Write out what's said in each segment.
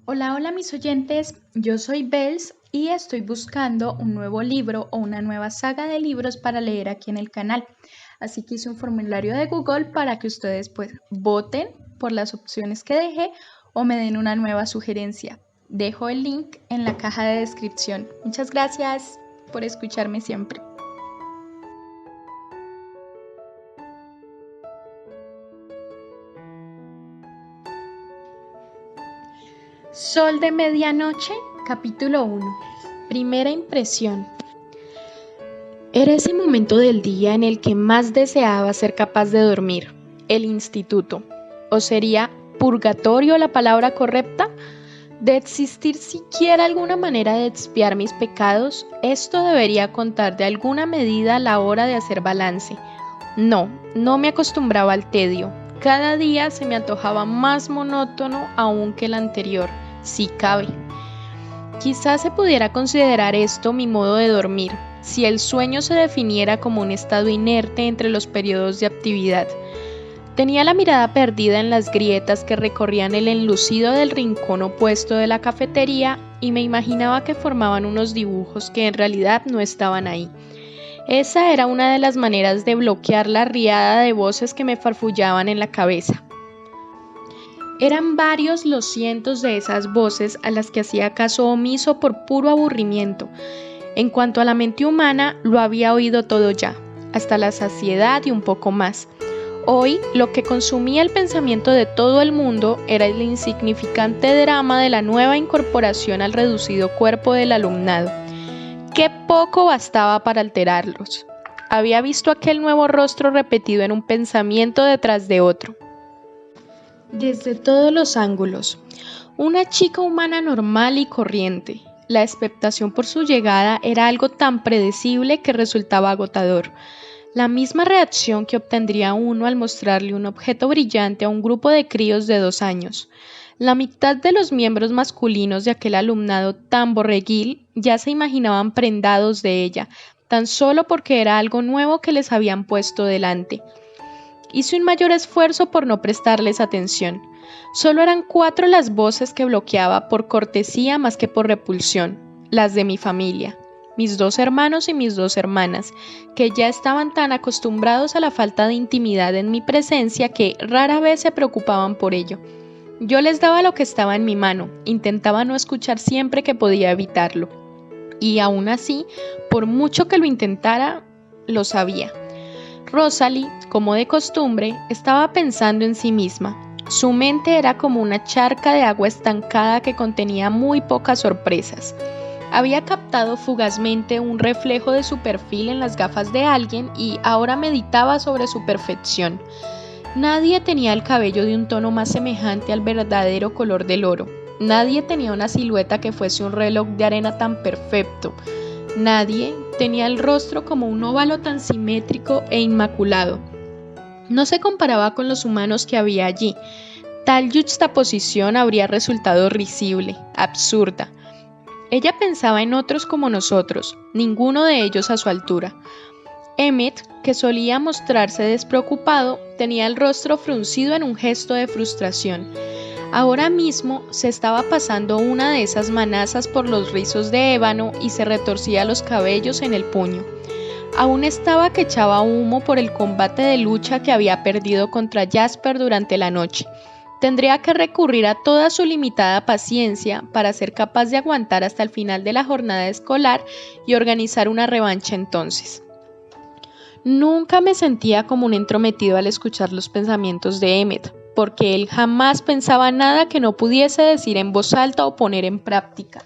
Hola, hola mis oyentes, yo soy Bells y estoy buscando un nuevo libro o una nueva saga de libros para leer aquí en el canal. Así que hice un formulario de Google para que ustedes pues voten por las opciones que dejé o me den una nueva sugerencia. Dejo el link en la caja de descripción. Muchas gracias por escucharme siempre. Sol de Medianoche, capítulo 1. Primera impresión. Era ese momento del día en el que más deseaba ser capaz de dormir, el instituto. ¿O sería purgatorio la palabra correcta? De existir siquiera alguna manera de expiar mis pecados, esto debería contar de alguna medida la hora de hacer balance. No me acostumbraba al tedio. Cada día se me antojaba más monótono aún que el anterior, si cabe. Quizás se pudiera considerar esto mi modo de dormir, si el sueño se definiera como un estado inerte entre los periodos de actividad. Tenía la mirada perdida en las grietas que recorrían el enlucido del rincón opuesto de la cafetería y me imaginaba que formaban unos dibujos que en realidad no estaban ahí. Esa era una de las maneras de bloquear la riada de voces que me farfullaban en la cabeza. Eran varios los cientos de esas voces a las que hacía caso omiso por puro aburrimiento. En cuanto a la mente humana, lo había oído todo ya, hasta la saciedad y un poco más. Hoy, lo que consumía el pensamiento de todo el mundo era el insignificante drama de la nueva incorporación al reducido cuerpo del alumnado. ¡Qué poco bastaba para alterarlos! Había visto aquel nuevo rostro repetido en un pensamiento detrás de otro. Desde todos los ángulos. Una chica humana normal y corriente. La expectación por su llegada era algo tan predecible que resultaba agotador. La misma reacción que obtendría uno al mostrarle un objeto brillante a un grupo de críos de 2 años. La mitad de los miembros masculinos de aquel alumnado tan borreguil ya se imaginaban prendados de ella, tan solo porque era algo nuevo que les habían puesto delante. Hice un mayor esfuerzo por no prestarles atención. Solo eran 4 las voces que bloqueaba por cortesía más que por repulsión, las de mi familia. Mis 2 hermanos y mis 2 hermanas, que ya estaban tan acostumbrados a la falta de intimidad en mi presencia que rara vez se preocupaban por ello. Yo les daba lo que estaba en mi mano, intentaba no escuchar siempre que podía evitarlo. Y aún así, por mucho que lo intentara, lo sabía. Rosalie, como de costumbre, estaba pensando en sí misma. Su mente era como una charca de agua estancada que contenía muy pocas sorpresas. Había captado fugazmente un reflejo de su perfil en las gafas de alguien y ahora meditaba sobre su perfección. Nadie tenía el cabello de un tono más semejante al verdadero color del oro. Nadie tenía una silueta que fuese un reloj de arena tan perfecto. Nadie tenía el rostro como un óvalo tan simétrico e inmaculado. No se comparaba con los humanos que había allí. Tal yuxtaposición habría resultado risible, absurda. Ella pensaba en otros como nosotros, ninguno de ellos a su altura. Emmett, que solía mostrarse despreocupado, tenía el rostro fruncido en un gesto de frustración. Ahora mismo se estaba pasando una de esas manazas por los rizos de ébano y se retorcía los cabellos en el puño. Aún estaba que echaba humo por el combate de lucha que había perdido contra Jasper durante la noche. Tendría que recurrir a toda su limitada paciencia para ser capaz de aguantar hasta el final de la jornada escolar y organizar una revancha entonces. Nunca me sentía como un entrometido al escuchar los pensamientos de Emmett, porque él jamás pensaba nada que no pudiese decir en voz alta o poner en práctica.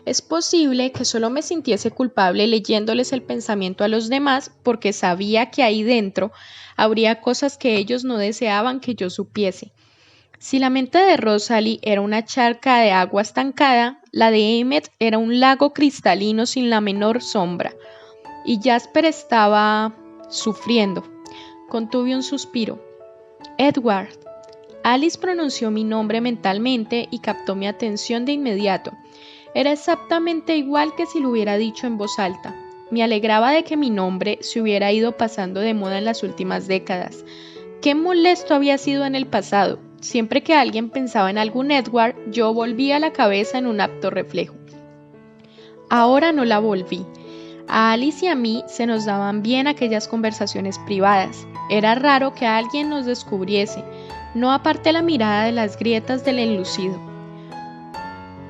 Es posible que solo me sintiese culpable leyéndoles el pensamiento a los demás porque sabía que ahí dentro habría cosas que ellos no deseaban que yo supiese. Si la mente de Rosalie era una charca de agua estancada, la de Emmett era un lago cristalino sin la menor sombra. Y Jasper estaba sufriendo. Contuve un suspiro. Edward. Alice pronunció mi nombre mentalmente y captó mi atención de inmediato. Era exactamente igual que si lo hubiera dicho en voz alta. Me alegraba de que mi nombre se hubiera ido pasando de moda en las últimas décadas. Qué molesto había sido en el pasado. Siempre que alguien pensaba en algún Edward, yo volvía la cabeza en un apto reflejo. Ahora no la volví. A Alice y a mí se nos daban bien aquellas conversaciones privadas. Era raro que alguien nos descubriese, no aparté la mirada de las grietas del enlucido.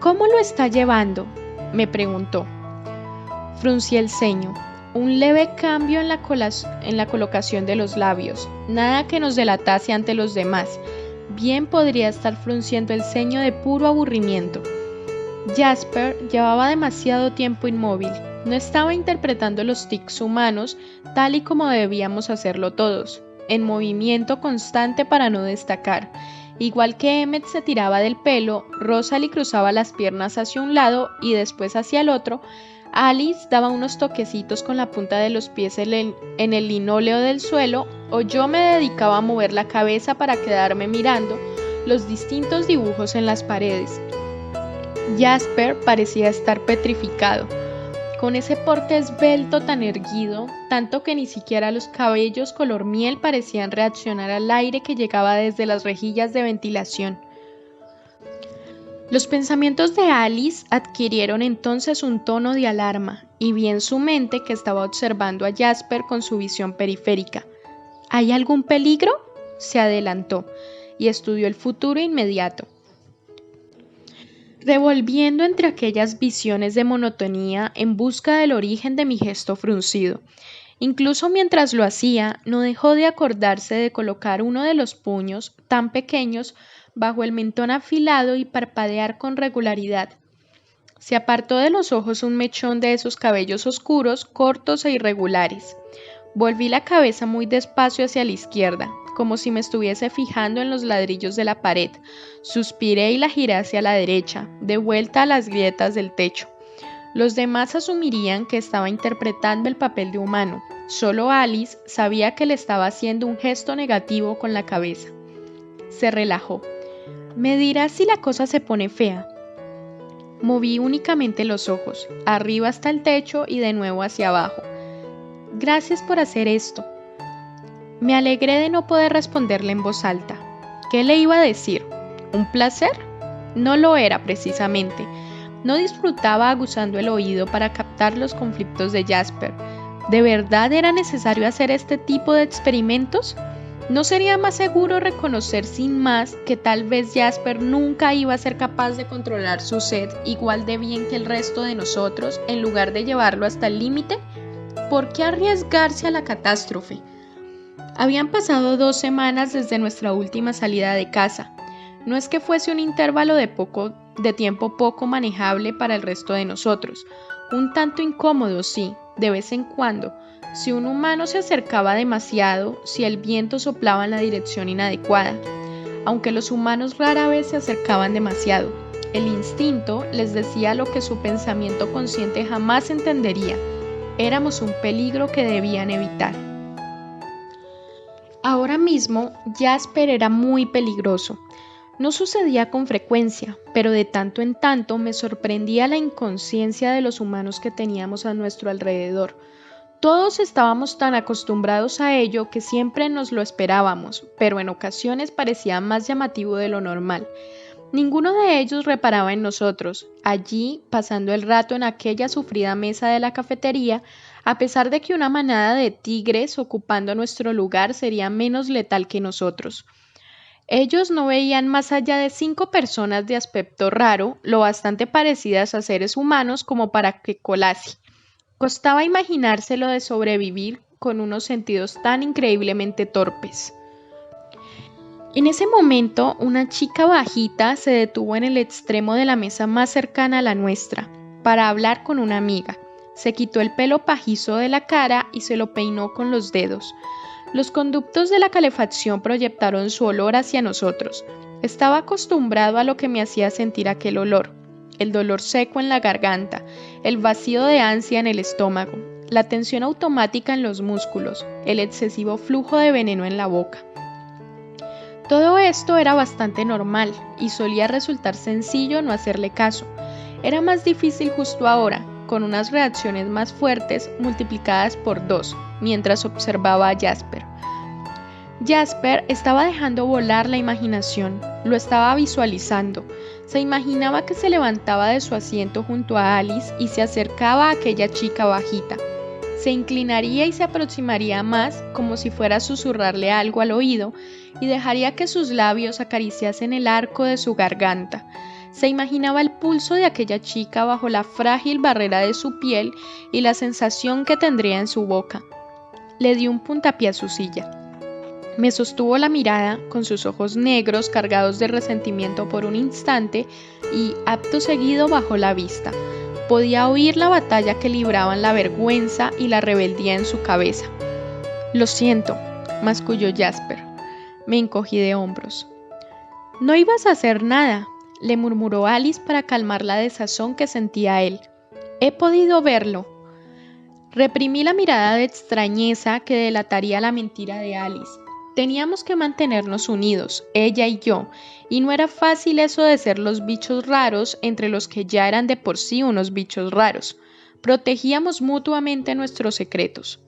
¿Cómo lo está llevando?, me preguntó. Fruncí el ceño. Un leve cambio en la colocación de los labios, nada que nos delatase ante los demás. Bien podría estar frunciendo el ceño de puro aburrimiento. Jasper llevaba demasiado tiempo inmóvil, no estaba interpretando los tics humanos tal y como debíamos hacerlo todos, en movimiento constante para no destacar. Igual que Emmett se tiraba del pelo, Rosalie cruzaba las piernas hacia un lado y después hacia el otro, Alice daba unos toquecitos con la punta de los pies en el linóleo del suelo, o yo me dedicaba a mover la cabeza para quedarme mirando los distintos dibujos en las paredes. Jasper parecía estar petrificado, con ese porte esbelto tan erguido, tanto que ni siquiera los cabellos color miel parecían reaccionar al aire que llegaba desde las rejillas de ventilación. Los pensamientos de Alice adquirieron entonces un tono de alarma, y vi en su mente que estaba observando a Jasper con su visión periférica. ¿Hay algún peligro?, se adelantó, y estudió el futuro inmediato. Revolviendo entre aquellas visiones de monotonía en busca del origen de mi gesto fruncido. Incluso mientras lo hacía, no dejó de acordarse de colocar uno de los puños, tan pequeños, bajo el mentón afilado y parpadear con regularidad. Se apartó de los ojos un mechón de esos cabellos oscuros, cortos e irregulares. Volví la cabeza muy despacio hacia la izquierda, como si me estuviese fijando en los ladrillos de la pared. Suspiré y la giré hacia la derecha, de vuelta a las grietas del techo. Los demás asumirían que estaba interpretando el papel de humano. Solo Alice sabía que le estaba haciendo un gesto negativo con la cabeza. Se relajó. «Me dirás si la cosa se pone fea». Moví únicamente los ojos, arriba hasta el techo y de nuevo hacia abajo. «Gracias por hacer esto». Me alegré de no poder responderle en voz alta. ¿Qué le iba a decir? ¿Un placer? No lo era precisamente. No disfrutaba aguzando el oído para captar los conflictos de Jasper. ¿De verdad era necesario hacer este tipo de experimentos? ¿No sería más seguro reconocer sin más que tal vez Jasper nunca iba a ser capaz de controlar su sed igual de bien que el resto de nosotros, en lugar de llevarlo hasta el límite? ¿Por qué arriesgarse a la catástrofe? Habían pasado 2 semanas desde nuestra última salida de casa. No es que fuese un intervalo de tiempo poco manejable para el resto de nosotros. Un tanto incómodo, sí, de vez en cuando. Si un humano se acercaba demasiado, si el viento soplaba en la dirección inadecuada. Aunque los humanos rara vez se acercaban demasiado. El instinto les decía lo que su pensamiento consciente jamás entendería. Éramos un peligro que debían evitar. Ahora mismo, Jasper era muy peligroso. No sucedía con frecuencia, pero de tanto en tanto me sorprendía la inconsciencia de los humanos que teníamos a nuestro alrededor. Todos estábamos tan acostumbrados a ello que siempre nos lo esperábamos, pero en ocasiones parecía más llamativo de lo normal. Ninguno de ellos reparaba en nosotros, allí pasando el rato en aquella sufrida mesa de la cafetería, a pesar de que una manada de tigres ocupando nuestro lugar sería menos letal que nosotros. Ellos no veían más allá de 5 personas de aspecto raro, lo bastante parecidas a seres humanos como para que colase. Costaba imaginárselo de sobrevivir con unos sentidos tan increíblemente torpes. En ese momento, una chica bajita se detuvo en el extremo de la mesa más cercana a la nuestra, para hablar con una amiga. Se quitó el pelo pajizo de la cara y se lo peinó con los dedos. Los conductos de la calefacción proyectaron su olor hacia nosotros. Estaba acostumbrado a lo que me hacía sentir aquel olor. El dolor seco en la garganta, el vacío de ansia en el estómago, la tensión automática en los músculos, el excesivo flujo de veneno en la boca. Todo esto era bastante normal y solía resultar sencillo no hacerle caso. Era más difícil justo ahora, con unas reacciones más fuertes multiplicadas por 2, mientras observaba a Jasper. Jasper estaba dejando volar la imaginación, lo estaba visualizando. Se imaginaba que se levantaba de su asiento junto a Alice y se acercaba a aquella chica bajita. Se inclinaría y se aproximaría más, como si fuera a susurrarle algo al oído, y dejaría que sus labios acariciasen el arco de su garganta. Se imaginaba el pulso de aquella chica bajo la frágil barrera de su piel y la sensación que tendría en su boca. Le dio un puntapié a su silla. Me sostuvo la mirada con sus ojos negros cargados de resentimiento por un instante y, acto seguido, bajó la vista. Podía oír la batalla que libraban la vergüenza y la rebeldía en su cabeza. «Lo siento», masculló Jasper. Me encogí de hombros. «No ibas a hacer nada», le murmuró Alice para calmar la desazón que sentía él. «He podido verlo». Reprimí la mirada de extrañeza que delataría la mentira de Alice. Teníamos que mantenernos unidos, ella y yo, y no era fácil eso de ser los bichos raros entre los que ya eran de por sí unos bichos raros. Protegíamos mutuamente nuestros secretos.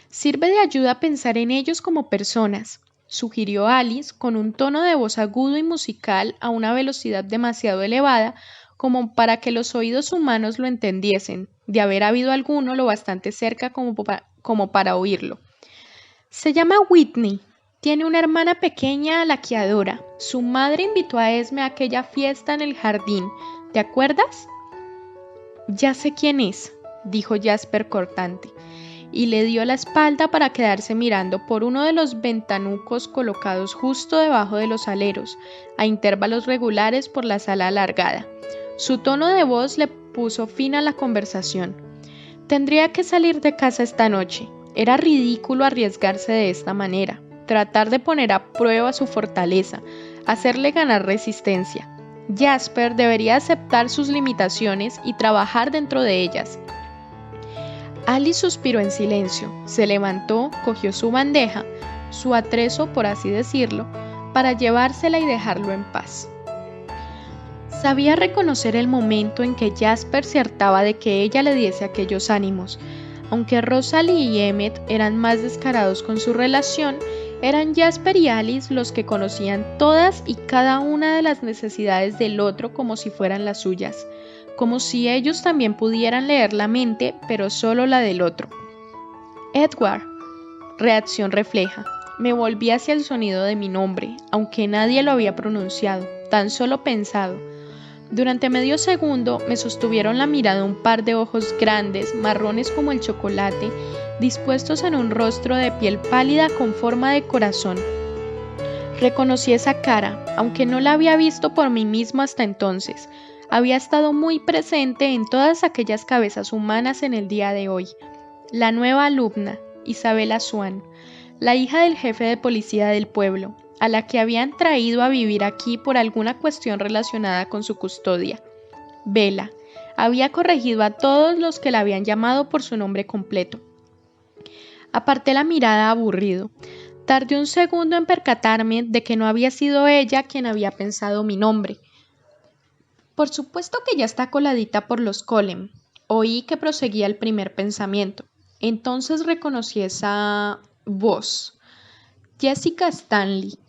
«Sirve de ayuda pensar en ellos como personas», sugirió Alice con un tono de voz agudo y musical a una velocidad demasiado elevada como para que los oídos humanos lo entendiesen, de haber habido alguno lo bastante cerca como para oírlo. «Se llama Whitney. Tiene una hermana pequeña a la que adora. Su madre invitó a Esme a aquella fiesta en el jardín. ¿Te acuerdas?» «Ya sé quién es», dijo Jasper cortante, y le dio la espalda para quedarse mirando por uno de los ventanucos colocados justo debajo de los aleros, a intervalos regulares por la sala alargada. Su tono de voz le puso fin a la conversación. «Tendría que salir de casa esta noche». Era ridículo arriesgarse de esta manera, tratar de poner a prueba su fortaleza, hacerle ganar resistencia. Jasper debería aceptar sus limitaciones y trabajar dentro de ellas. Alice suspiró en silencio, se levantó, cogió su bandeja, su atrezo por así decirlo, para llevársela y dejarlo en paz. Sabía reconocer el momento en que Jasper se hartaba de que ella le diese aquellos ánimos. Aunque Rosalie y Emmett eran más descarados con su relación, eran Jasper y Alice los que conocían todas y cada una de las necesidades del otro como si fueran las suyas, como si ellos también pudieran leer la mente, pero solo la del otro. «Edward», reacción refleja. Me volví hacia el sonido de mi nombre, aunque nadie lo había pronunciado, tan solo pensado. Durante medio segundo me sostuvieron la mirada un par de ojos grandes, marrones como el chocolate, dispuestos en un rostro de piel pálida con forma de corazón. Reconocí esa cara, aunque no la había visto por mí mismo hasta entonces. Había estado muy presente en todas aquellas cabezas humanas en el día de hoy. La nueva alumna, Isabella Swan, la hija del jefe de policía del pueblo, a la que habían traído a vivir aquí por alguna cuestión relacionada con su custodia. Bella había corregido a todos los que la habían llamado por su nombre completo. Aparté la mirada aburrido. Tardé un segundo en percatarme de que no había sido ella quien había pensado mi nombre. «Por supuesto que ya está coladita por los Colem», oí que proseguía el primer pensamiento. Entonces reconocí esa voz. Jessica Stanley.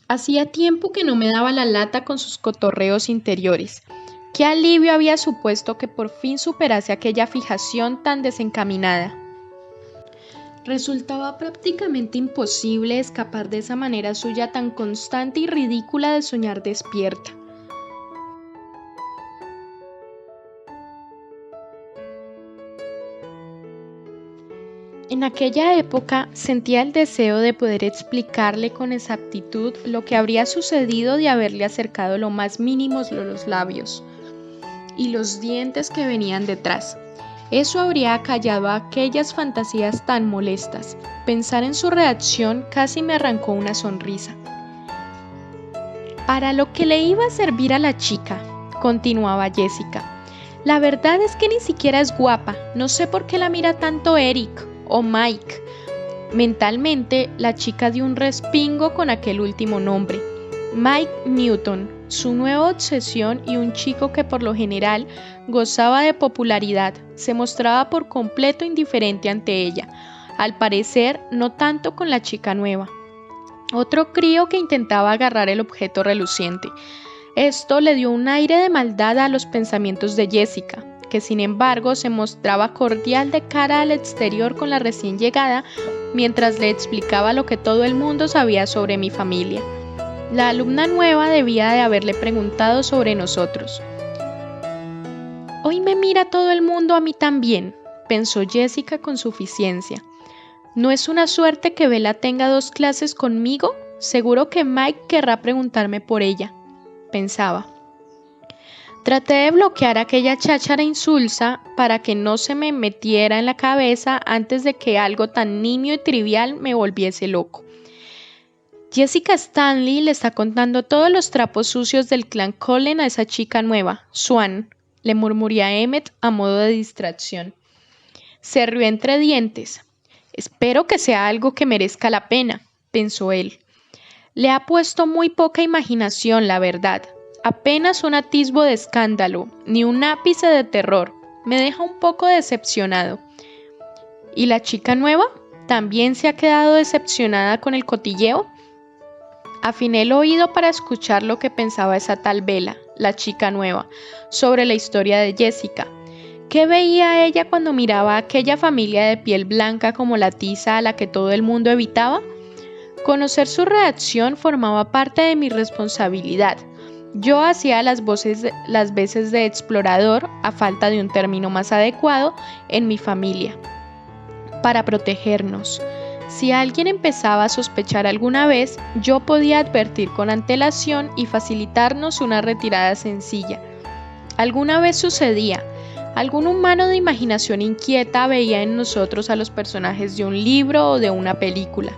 Hacía tiempo que no me daba la lata con sus cotorreos interiores. Qué alivio había supuesto que por fin superase aquella fijación tan desencaminada. Resultaba prácticamente imposible escapar de esa manera suya tan constante y ridícula de soñar despierta. En aquella época sentía el deseo de poder explicarle con exactitud lo que habría sucedido de haberle acercado lo más mínimo los labios y los dientes que venían detrás. Eso habría acallado aquellas fantasías tan molestas. Pensar en su reacción casi me arrancó una sonrisa. «Para lo que le iba a servir a la chica», continuaba Jessica. «La verdad es que ni siquiera es guapa. No sé por qué la mira tanto Eric o Mike». Mentalmente, la chica dio un respingo con aquel último nombre. Mike Newton, su nueva obsesión y un chico que por lo general gozaba de popularidad, se mostraba por completo indiferente ante ella. al parecer no tanto con la chica nueva. Otro crío que intentaba agarrar el objeto reluciente. Esto le dio un aire de maldad a los pensamientos de Jessica, que sin embargo se mostraba cordial de cara al exterior con la recién llegada, mientras le explicaba lo que todo el mundo sabía sobre mi familia. La alumna nueva debía de haberle preguntado sobre nosotros. «Hoy me mira todo el mundo a mí también», pensó Jessica con suficiencia. «¿No es una suerte que Bella tenga 2 clases conmigo? Seguro que Mike querrá preguntarme por ella», pensaba. Traté de bloquear aquella cháchara insulsa para que no se me metiera en la cabeza antes de que algo tan nimio y trivial me volviese loco. Jessica Stanley le está contando todos los trapos sucios del clan Cullen a esa chica nueva, Swan, le murmuré a Emmett a modo de distracción. Se rió entre dientes. Espero que sea algo que merezca la pena, pensó él. Le ha puesto muy poca imaginación, la verdad. Apenas un atisbo de escándalo, ni un ápice de terror. Me deja un poco decepcionado. ¿Y la chica nueva? ¿También se ha quedado decepcionada con el cotilleo? Afiné el oído para escuchar lo que pensaba esa tal Bella, la chica nueva, sobre la historia de Jessica. ¿Qué veía ella cuando miraba a aquella familia de piel blanca como la tiza a la que todo el mundo evitaba? Conocer su reacción formaba parte de mi responsabilidad. Yo hacía las veces de explorador, a falta de un término más adecuado, en mi familia, para protegernos. Si alguien empezaba a sospechar alguna vez, yo podía advertir con antelación y facilitarnos una retirada sencilla. Alguna vez sucedía. Algún humano de imaginación inquieta veía en nosotros a los personajes de un libro o de una película.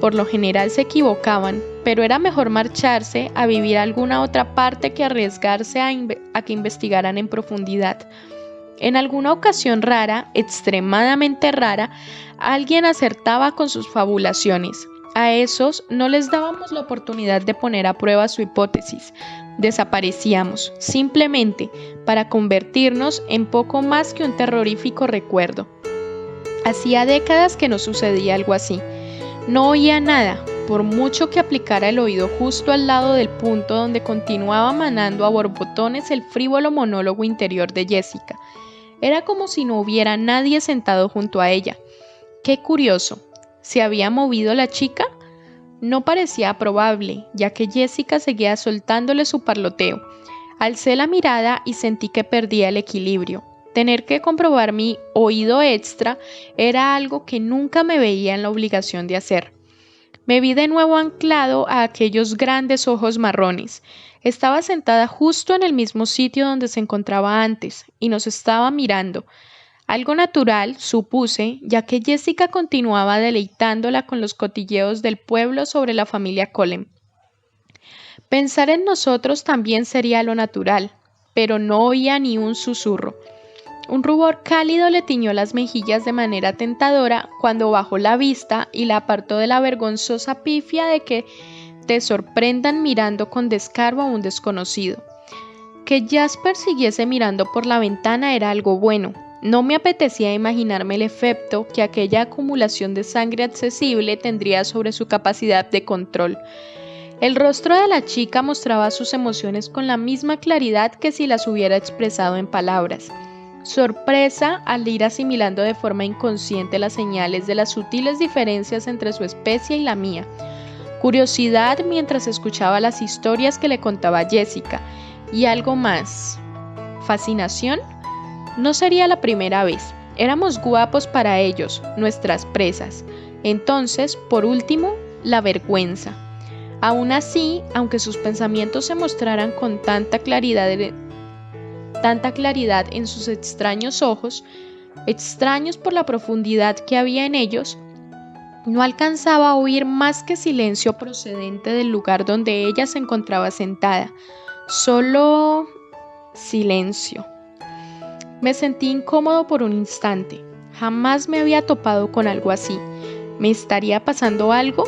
Por lo general se equivocaban, pero era mejor marcharse a vivir a alguna otra parte que arriesgarse a que investigaran en profundidad. En alguna ocasión rara, extremadamente rara, alguien acertaba con sus fabulaciones. A esos no les dábamos la oportunidad de poner a prueba su hipótesis. Desaparecíamos, simplemente, para convertirnos en poco más que un terrorífico recuerdo. Hacía décadas que no sucedía algo así. No oía nada, por mucho que aplicara el oído justo al lado del punto donde continuaba manando a borbotones el frívolo monólogo interior de Jessica. Era como si no hubiera nadie sentado junto a ella. Qué curioso, ¿se había movido la chica? No parecía probable, ya que Jessica seguía soltándole su parloteo. Alcé la mirada y sentí que perdía el equilibrio. Tener que comprobar mi oído extra era algo que nunca me veía en la obligación de hacer. Me vi de nuevo anclado a aquellos grandes ojos marrones. Estaba sentada justo en el mismo sitio donde se encontraba antes, y nos estaba mirando. Algo natural, supuse, ya que Jessica continuaba deleitándola con los cotilleos del pueblo sobre la familia Cullen. Pensar en nosotros también sería lo natural, pero no oía ni un susurro. Un rubor cálido le tiñó las mejillas de manera tentadora cuando bajó la vista y la apartó de la vergonzosa pifia de que te sorprendan mirando con descaro a un desconocido. Que Jasper siguiese mirando por la ventana era algo bueno. No me apetecía imaginarme el efecto que aquella acumulación de sangre accesible tendría sobre su capacidad de control. El rostro de la chica mostraba sus emociones con la misma claridad que si las hubiera expresado en palabras. Sorpresa al ir asimilando de forma inconsciente las señales de las sutiles diferencias entre su especie y la mía. Curiosidad mientras escuchaba las historias que le contaba Jessica. Y algo más. ¿Fascinación? No sería la primera vez. Éramos guapos para ellos, nuestras presas. Entonces, por último, la vergüenza. Aún así, aunque sus pensamientos se mostraran con tanta claridad en sus extraños ojos, extraños por la profundidad que había en ellos, no alcanzaba a oír más que silencio procedente del lugar donde ella se encontraba sentada. Solo silencio. Me sentí incómodo por un instante. Jamás me había topado con algo así. ¿Me estaría pasando algo?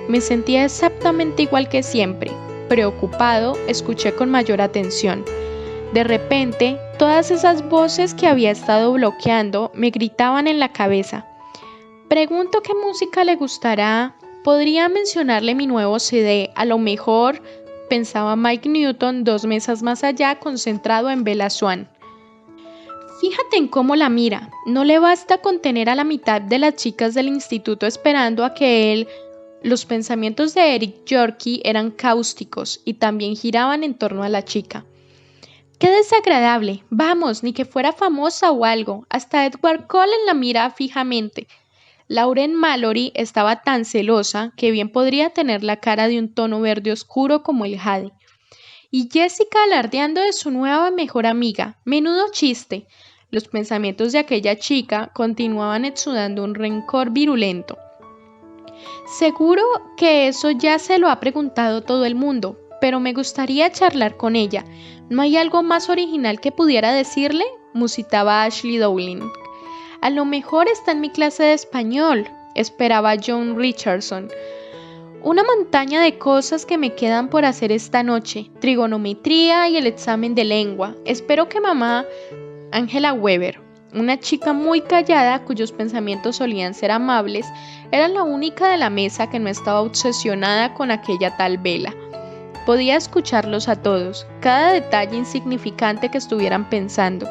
Me sentía exactamente igual que siempre. Preocupado, escuché con mayor atención. De repente, todas esas voces que había estado bloqueando me gritaban en la cabeza. Pregunto qué música le gustará. Podría mencionarle mi nuevo CD, a lo mejor, pensaba Mike Newton 2 mesas más allá, concentrado en Bella Swan. Fíjate en cómo la mira. No le basta con tener a la mitad de las chicas del instituto esperando a que él. Los pensamientos de Eric Yorkie eran cáusticos y también giraban en torno a la chica. ¡Qué desagradable! Vamos, ni que fuera famosa o algo. Hasta Edward Cullen la mira fijamente. Lauren Mallory estaba tan celosa que bien podría tener la cara de un tono verde oscuro como el jade. Y Jessica alardeando de su nueva mejor amiga. ¡Menudo chiste! Los pensamientos de aquella chica continuaban exudando un rencor virulento. Seguro que eso ya se lo ha preguntado todo el mundo, pero me gustaría charlar con ella. ¿No hay algo más original que pudiera decirle?, musitaba Ashley Dowling. A lo mejor está en mi clase de español, esperaba John Richardson. Una montaña de cosas que me quedan por hacer esta noche, trigonometría y el examen de lengua. Espero que mamá. Angela Weber, una chica muy callada cuyos pensamientos solían ser amables, era la única de la mesa que no estaba obsesionada con aquella tal Bella. Podía escucharlos a todos, cada detalle insignificante que estuvieran pensando,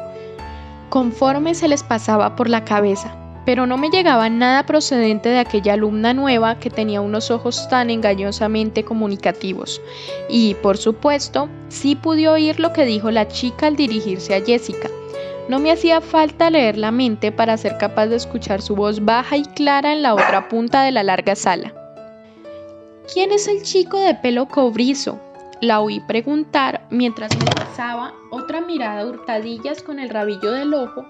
conforme se les pasaba por la cabeza, pero no me llegaba nada procedente de aquella alumna nueva que tenía unos ojos tan engañosamente comunicativos. Y, por supuesto, sí pude oír lo que dijo la chica al dirigirse a Jessica. No me hacía falta leer la mente para ser capaz de escuchar su voz baja y clara en la otra punta de la larga sala. ¿Quién es el chico de pelo cobrizo?, la oí preguntar mientras me pasaba otra mirada a hurtadillas con el rabillo del ojo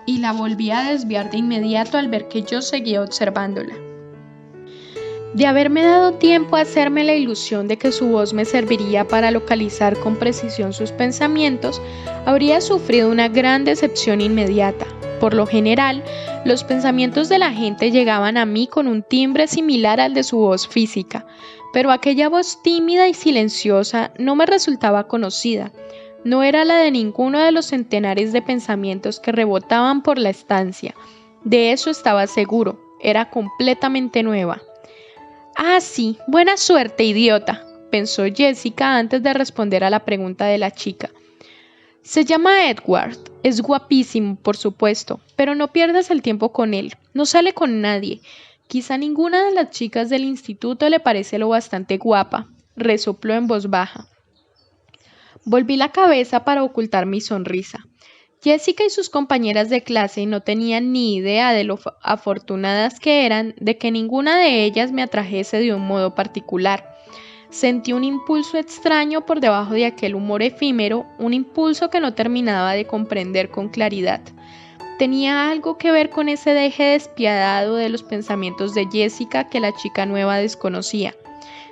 y la volví a desviar de inmediato al ver que yo seguía observándola. De haberme dado tiempo a hacerme la ilusión de que su voz me serviría para localizar con precisión sus pensamientos, habría sufrido una gran decepción inmediata. Por lo general, los pensamientos de la gente llegaban a mí con un timbre similar al de su voz física, pero aquella voz tímida y silenciosa no me resultaba conocida. No era la de ninguno de los centenares de pensamientos que rebotaban por la estancia. De eso estaba seguro, era completamente nueva. «Ah, sí, buena suerte, idiota», pensó Jessica antes de responder a la pregunta de la chica. «Se llama Edward, es guapísimo, por supuesto, pero no pierdas el tiempo con él, no sale con nadie. Quizá ninguna de las chicas del instituto le parece lo bastante guapa», resopló en voz baja. Volví la cabeza para ocultar mi sonrisa. Jessica y sus compañeras de clase no tenían ni idea de lo afortunadas que eran de que ninguna de ellas me atrajese de un modo particular. Sentí un impulso extraño por debajo de aquel humor efímero, un impulso que no terminaba de comprender con claridad. Tenía algo que ver con ese deje despiadado de los pensamientos de Jessica que la chica nueva desconocía.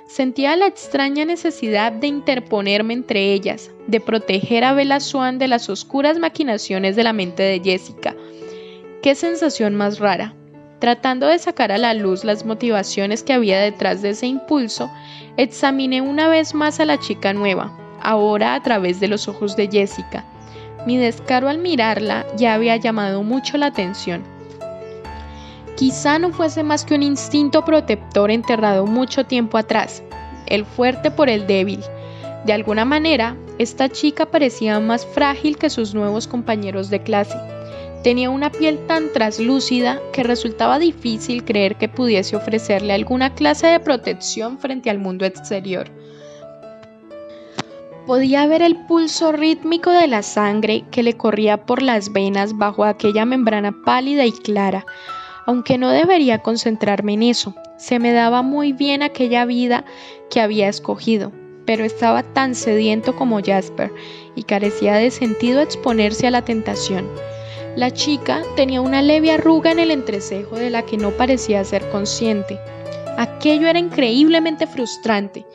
Sentía la extraña necesidad de interponerme entre ellas, de proteger a Bella Swan de las oscuras maquinaciones de la mente de Jessica. ¡Qué sensación más rara! Tratando de sacar a la luz las motivaciones que había detrás de ese impulso, examiné una vez más a la chica nueva, ahora a través de los ojos de Jessica. Mi descaro al mirarla ya había llamado mucho la atención. Quizá no fuese más que un instinto protector enterrado mucho tiempo atrás, el fuerte por el débil. De alguna manera, esta chica parecía más frágil que sus nuevos compañeros de clase. Tenía una piel tan traslúcida que resultaba difícil creer que pudiese ofrecerle alguna clase de protección frente al mundo exterior. Podía ver el pulso rítmico de la sangre que le corría por las venas bajo aquella membrana pálida y clara. Aunque no debería concentrarme en eso, se me daba muy bien aquella vida que había escogido, pero estaba tan sediento como Jasper y carecía de sentido exponerse a la tentación. La chica tenía una leve arruga en el entrecejo de la que no parecía ser consciente. Aquello era increíblemente frustrante.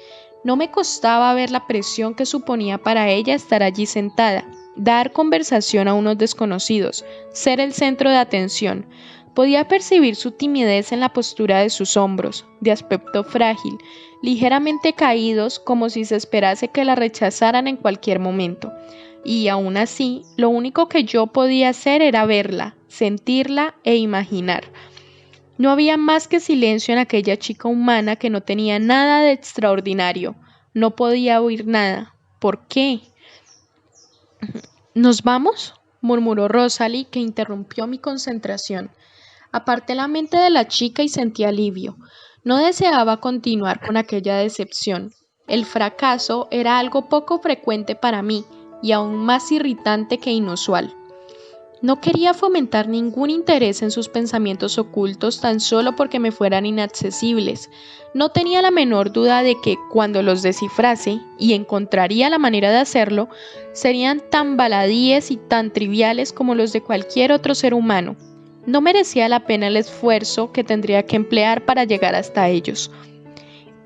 No me costaba ver la presión que suponía para ella estar allí sentada, dar conversación a unos desconocidos, ser el centro de atención. Podía percibir su timidez en la postura de sus hombros, de aspecto frágil, ligeramente caídos como si se esperase que la rechazaran en cualquier momento. Y aún así, lo único que yo podía hacer era verla, sentirla e imaginar. No había más que silencio en aquella chica humana que no tenía nada de extraordinario. No podía oír nada. ¿Por qué? ¿Nos vamos?, murmuró Rosalie, que interrumpió mi concentración. Aparté la mente de la chica y sentí alivio. No deseaba continuar con aquella decepción. El fracaso era algo poco frecuente para mí y aún más irritante que inusual. No quería fomentar ningún interés en sus pensamientos ocultos tan solo porque me fueran inaccesibles. No tenía la menor duda de que, cuando los descifrase, y encontraría la manera de hacerlo, serían tan baladíes y tan triviales como los de cualquier otro ser humano. No merecía la pena el esfuerzo que tendría que emplear para llegar hasta ellos.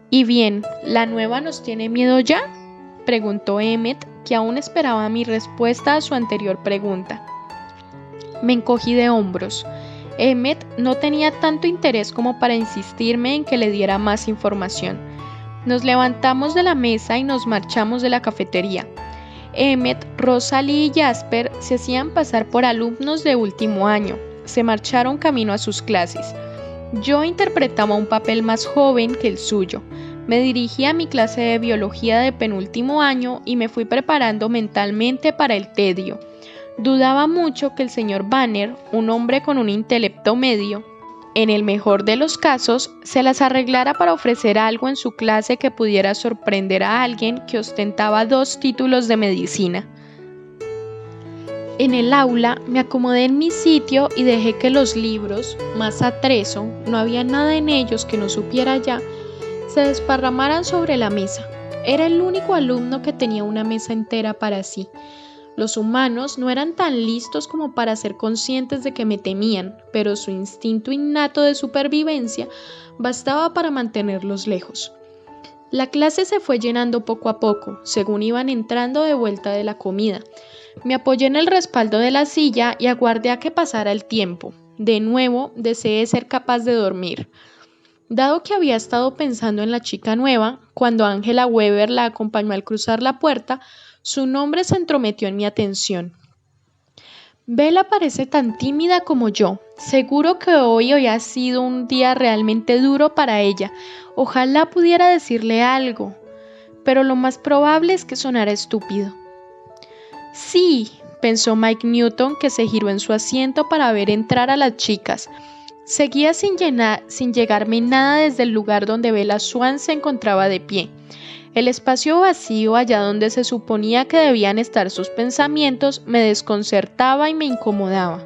«¿Y bien, la nueva nos tiene miedo ya?», preguntó Emmet, que aún esperaba mi respuesta a su anterior pregunta. Me encogí de hombros. Emmet no tenía tanto interés como para insistirme en que le diera más información. Nos levantamos de la mesa y nos marchamos de la cafetería. Emmet, Rosalie y Jasper se hacían pasar por alumnos de último año. Se marcharon camino a sus clases. Yo interpretaba un papel más joven que el suyo. Me dirigí a mi clase de biología de penúltimo año y me fui preparando mentalmente para el tedio. Dudaba mucho que el señor Banner, un hombre con un intelecto medio, en el mejor de los casos, se las arreglara para ofrecer algo en su clase que pudiera sorprender a alguien que ostentaba 2 títulos de medicina. En el aula me acomodé en mi sitio y dejé que los libros, más atrezo, no había nada en ellos que no supiera ya, se desparramaran sobre la mesa. Era el único alumno que tenía una mesa entera para sí. Los humanos no eran tan listos como para ser conscientes de que me temían, pero su instinto innato de supervivencia bastaba para mantenerlos lejos. La clase se fue llenando poco a poco, según iban entrando de vuelta de la comida. Me apoyé en el respaldo de la silla y aguardé a que pasara el tiempo. De nuevo, deseé ser capaz de dormir. Dado que había estado pensando en la chica nueva, cuando Angela Weber la acompañó al cruzar la puerta, su nombre se entrometió en mi atención. Bella parece tan tímida como yo. Seguro que hoy ha sido un día realmente duro para ella. Ojalá pudiera decirle algo, pero lo más probable es que sonara estúpido. Sí, pensó Mike Newton, que se giró en su asiento para ver entrar a las chicas. Seguía sin llegarme nada desde el lugar donde Bella Swan se encontraba de pie. El espacio vacío allá donde se suponía que debían estar sus pensamientos me desconcertaba y me incomodaba.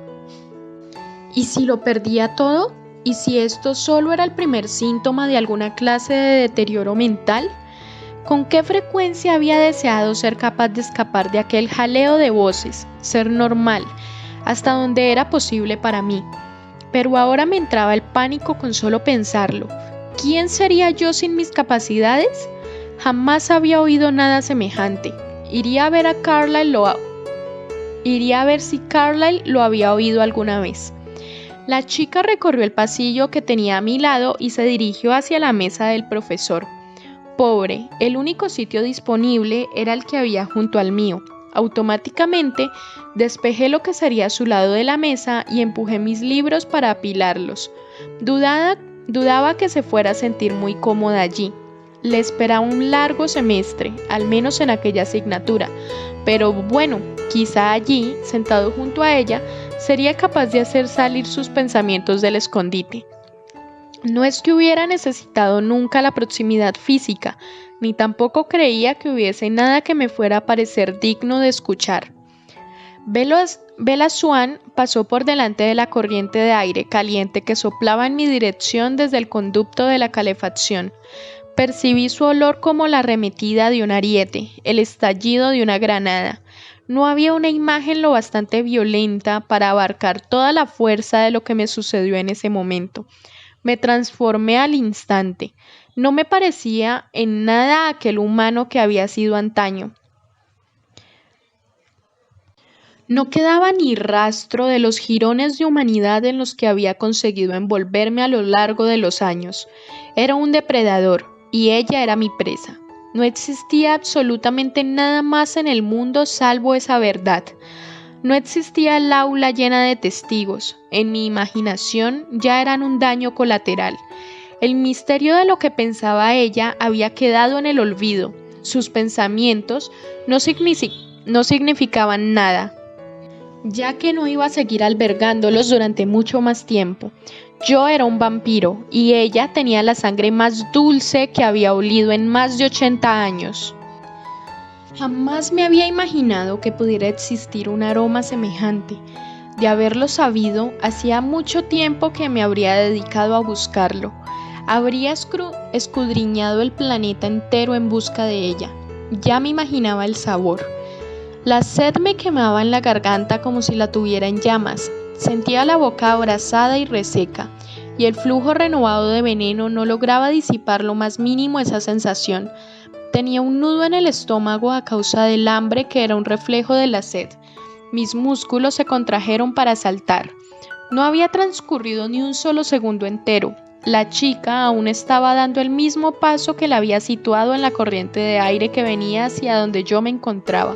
¿Y si lo perdía todo? ¿Y si esto solo era el primer síntoma de alguna clase de deterioro mental? ¿Con qué frecuencia había deseado ser capaz de escapar de aquel jaleo de voces, ser normal, hasta donde era posible para mí? Pero ahora me entraba el pánico con solo pensarlo. ¿Quién sería yo sin mis capacidades? Jamás había oído nada semejante. Iría a ver si Carlyle lo había oído alguna vez. La chica recorrió el pasillo que tenía a mi lado y se dirigió hacia la mesa del profesor. Pobre, el único sitio disponible era el que había junto al mío. Automáticamente despejé lo que sería su lado de la mesa y empujé mis libros para apilarlos. Dudaba que se fuera a sentir muy cómoda allí. Le esperaba un largo semestre, al menos en aquella asignatura, pero bueno, quizá allí, sentado junto a ella, sería capaz de hacer salir sus pensamientos del escondite. No es que hubiera necesitado nunca la proximidad física, ni tampoco creía que hubiese nada que me fuera a parecer digno de escuchar. Bella Swan pasó por delante de la corriente de aire caliente que soplaba en mi dirección desde el conducto de la calefacción. Percibí su olor como la arremetida de un ariete, el estallido de una granada. No había una imagen lo bastante violenta para abarcar toda la fuerza de lo que me sucedió en ese momento. Me transformé al instante. No me parecía en nada aquel humano que había sido antaño. No quedaba ni rastro de los jirones de humanidad en los que había conseguido envolverme a lo largo de los años. Era un depredador, y ella era mi presa. No existía absolutamente nada más en el mundo salvo esa verdad. No existía el aula llena de testigos. En mi imaginación ya eran un daño colateral. El misterio de lo que pensaba ella había quedado en el olvido. Sus pensamientos no significaban nada, ya que no iba a seguir albergándolos durante mucho más tiempo. Yo era un vampiro y ella tenía la sangre más dulce que había olido en más de 80 años. Jamás me había imaginado que pudiera existir un aroma semejante. De haberlo sabido, hacía mucho tiempo que me habría dedicado a buscarlo. Habría escudriñado el planeta entero en busca de ella. Ya me imaginaba el sabor. La sed me quemaba en la garganta como si la tuviera en llamas. Sentía la boca abrasada y reseca, y el flujo renovado de veneno no lograba disipar lo más mínimo esa sensación. Tenía un nudo en el estómago a causa del hambre que era un reflejo de la sed. Mis músculos se contrajeron para saltar. No había transcurrido ni un solo segundo entero. La chica aún estaba dando el mismo paso que la había situado en la corriente de aire que venía hacia donde yo me encontraba.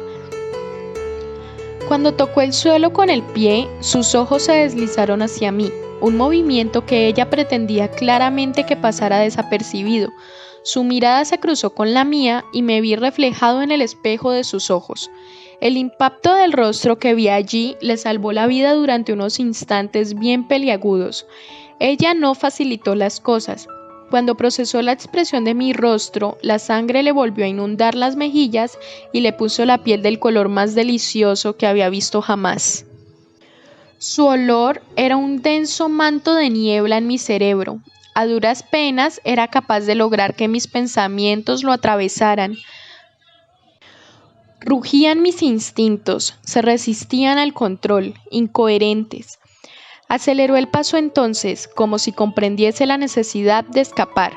Cuando tocó el suelo con el pie, sus ojos se deslizaron hacia mí, un movimiento que ella pretendía claramente que pasara desapercibido. Su mirada se cruzó con la mía y me vi reflejado en el espejo de sus ojos. El impacto del rostro que vi allí le salvó la vida durante unos instantes bien peliagudos. Ella no facilitó las cosas. Cuando procesó la expresión de mi rostro, la sangre le volvió a inundar las mejillas y le puso la piel del color más delicioso que había visto jamás. Su olor era un denso manto de niebla en mi cerebro. A duras penas era capaz de lograr que mis pensamientos lo atravesaran. Rugían mis instintos, se resistían al control, incoherentes. Aceleró el paso entonces, como si comprendiese la necesidad de escapar.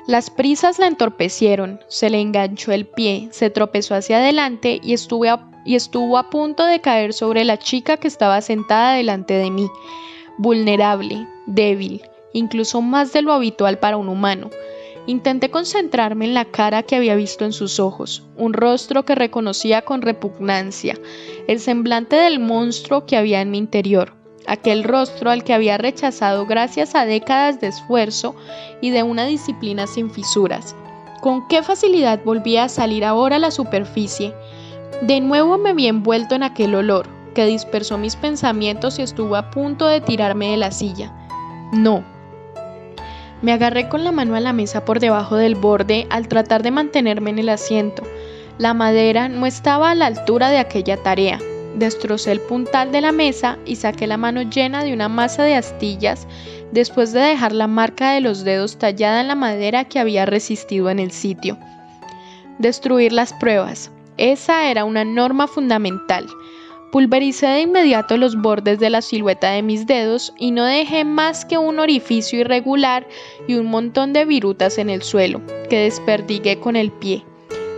Las prisas la entorpecieron, se le enganchó el pie, se tropezó hacia adelante y estuvo a punto de caer sobre la chica que estaba sentada delante de mí, vulnerable, débil, incluso más de lo habitual para un humano. Intenté concentrarme en la cara que había visto en sus ojos, un rostro que reconocía con repugnancia, el semblante del monstruo que había en mi interior. Aquel rostro al que había rechazado gracias a décadas de esfuerzo y de una disciplina sin fisuras. Con qué facilidad volvía a salir ahora a la superficie. De nuevo me vi envuelto en aquel olor, que dispersó mis pensamientos y estuvo a punto de tirarme de la silla. No. Me agarré con la mano a la mesa por debajo del borde al tratar de mantenerme en el asiento. La madera no estaba a la altura de aquella tarea. Destrocé el puntal de la mesa y saqué la mano llena de una masa de astillas después de dejar la marca de los dedos tallada en la madera que había resistido en el sitio. Destruir las pruebas. Esa era una norma fundamental. Pulvericé de inmediato los bordes de la silueta de mis dedos y no dejé más que un orificio irregular y un montón de virutas en el suelo, que desperdigué con el pie.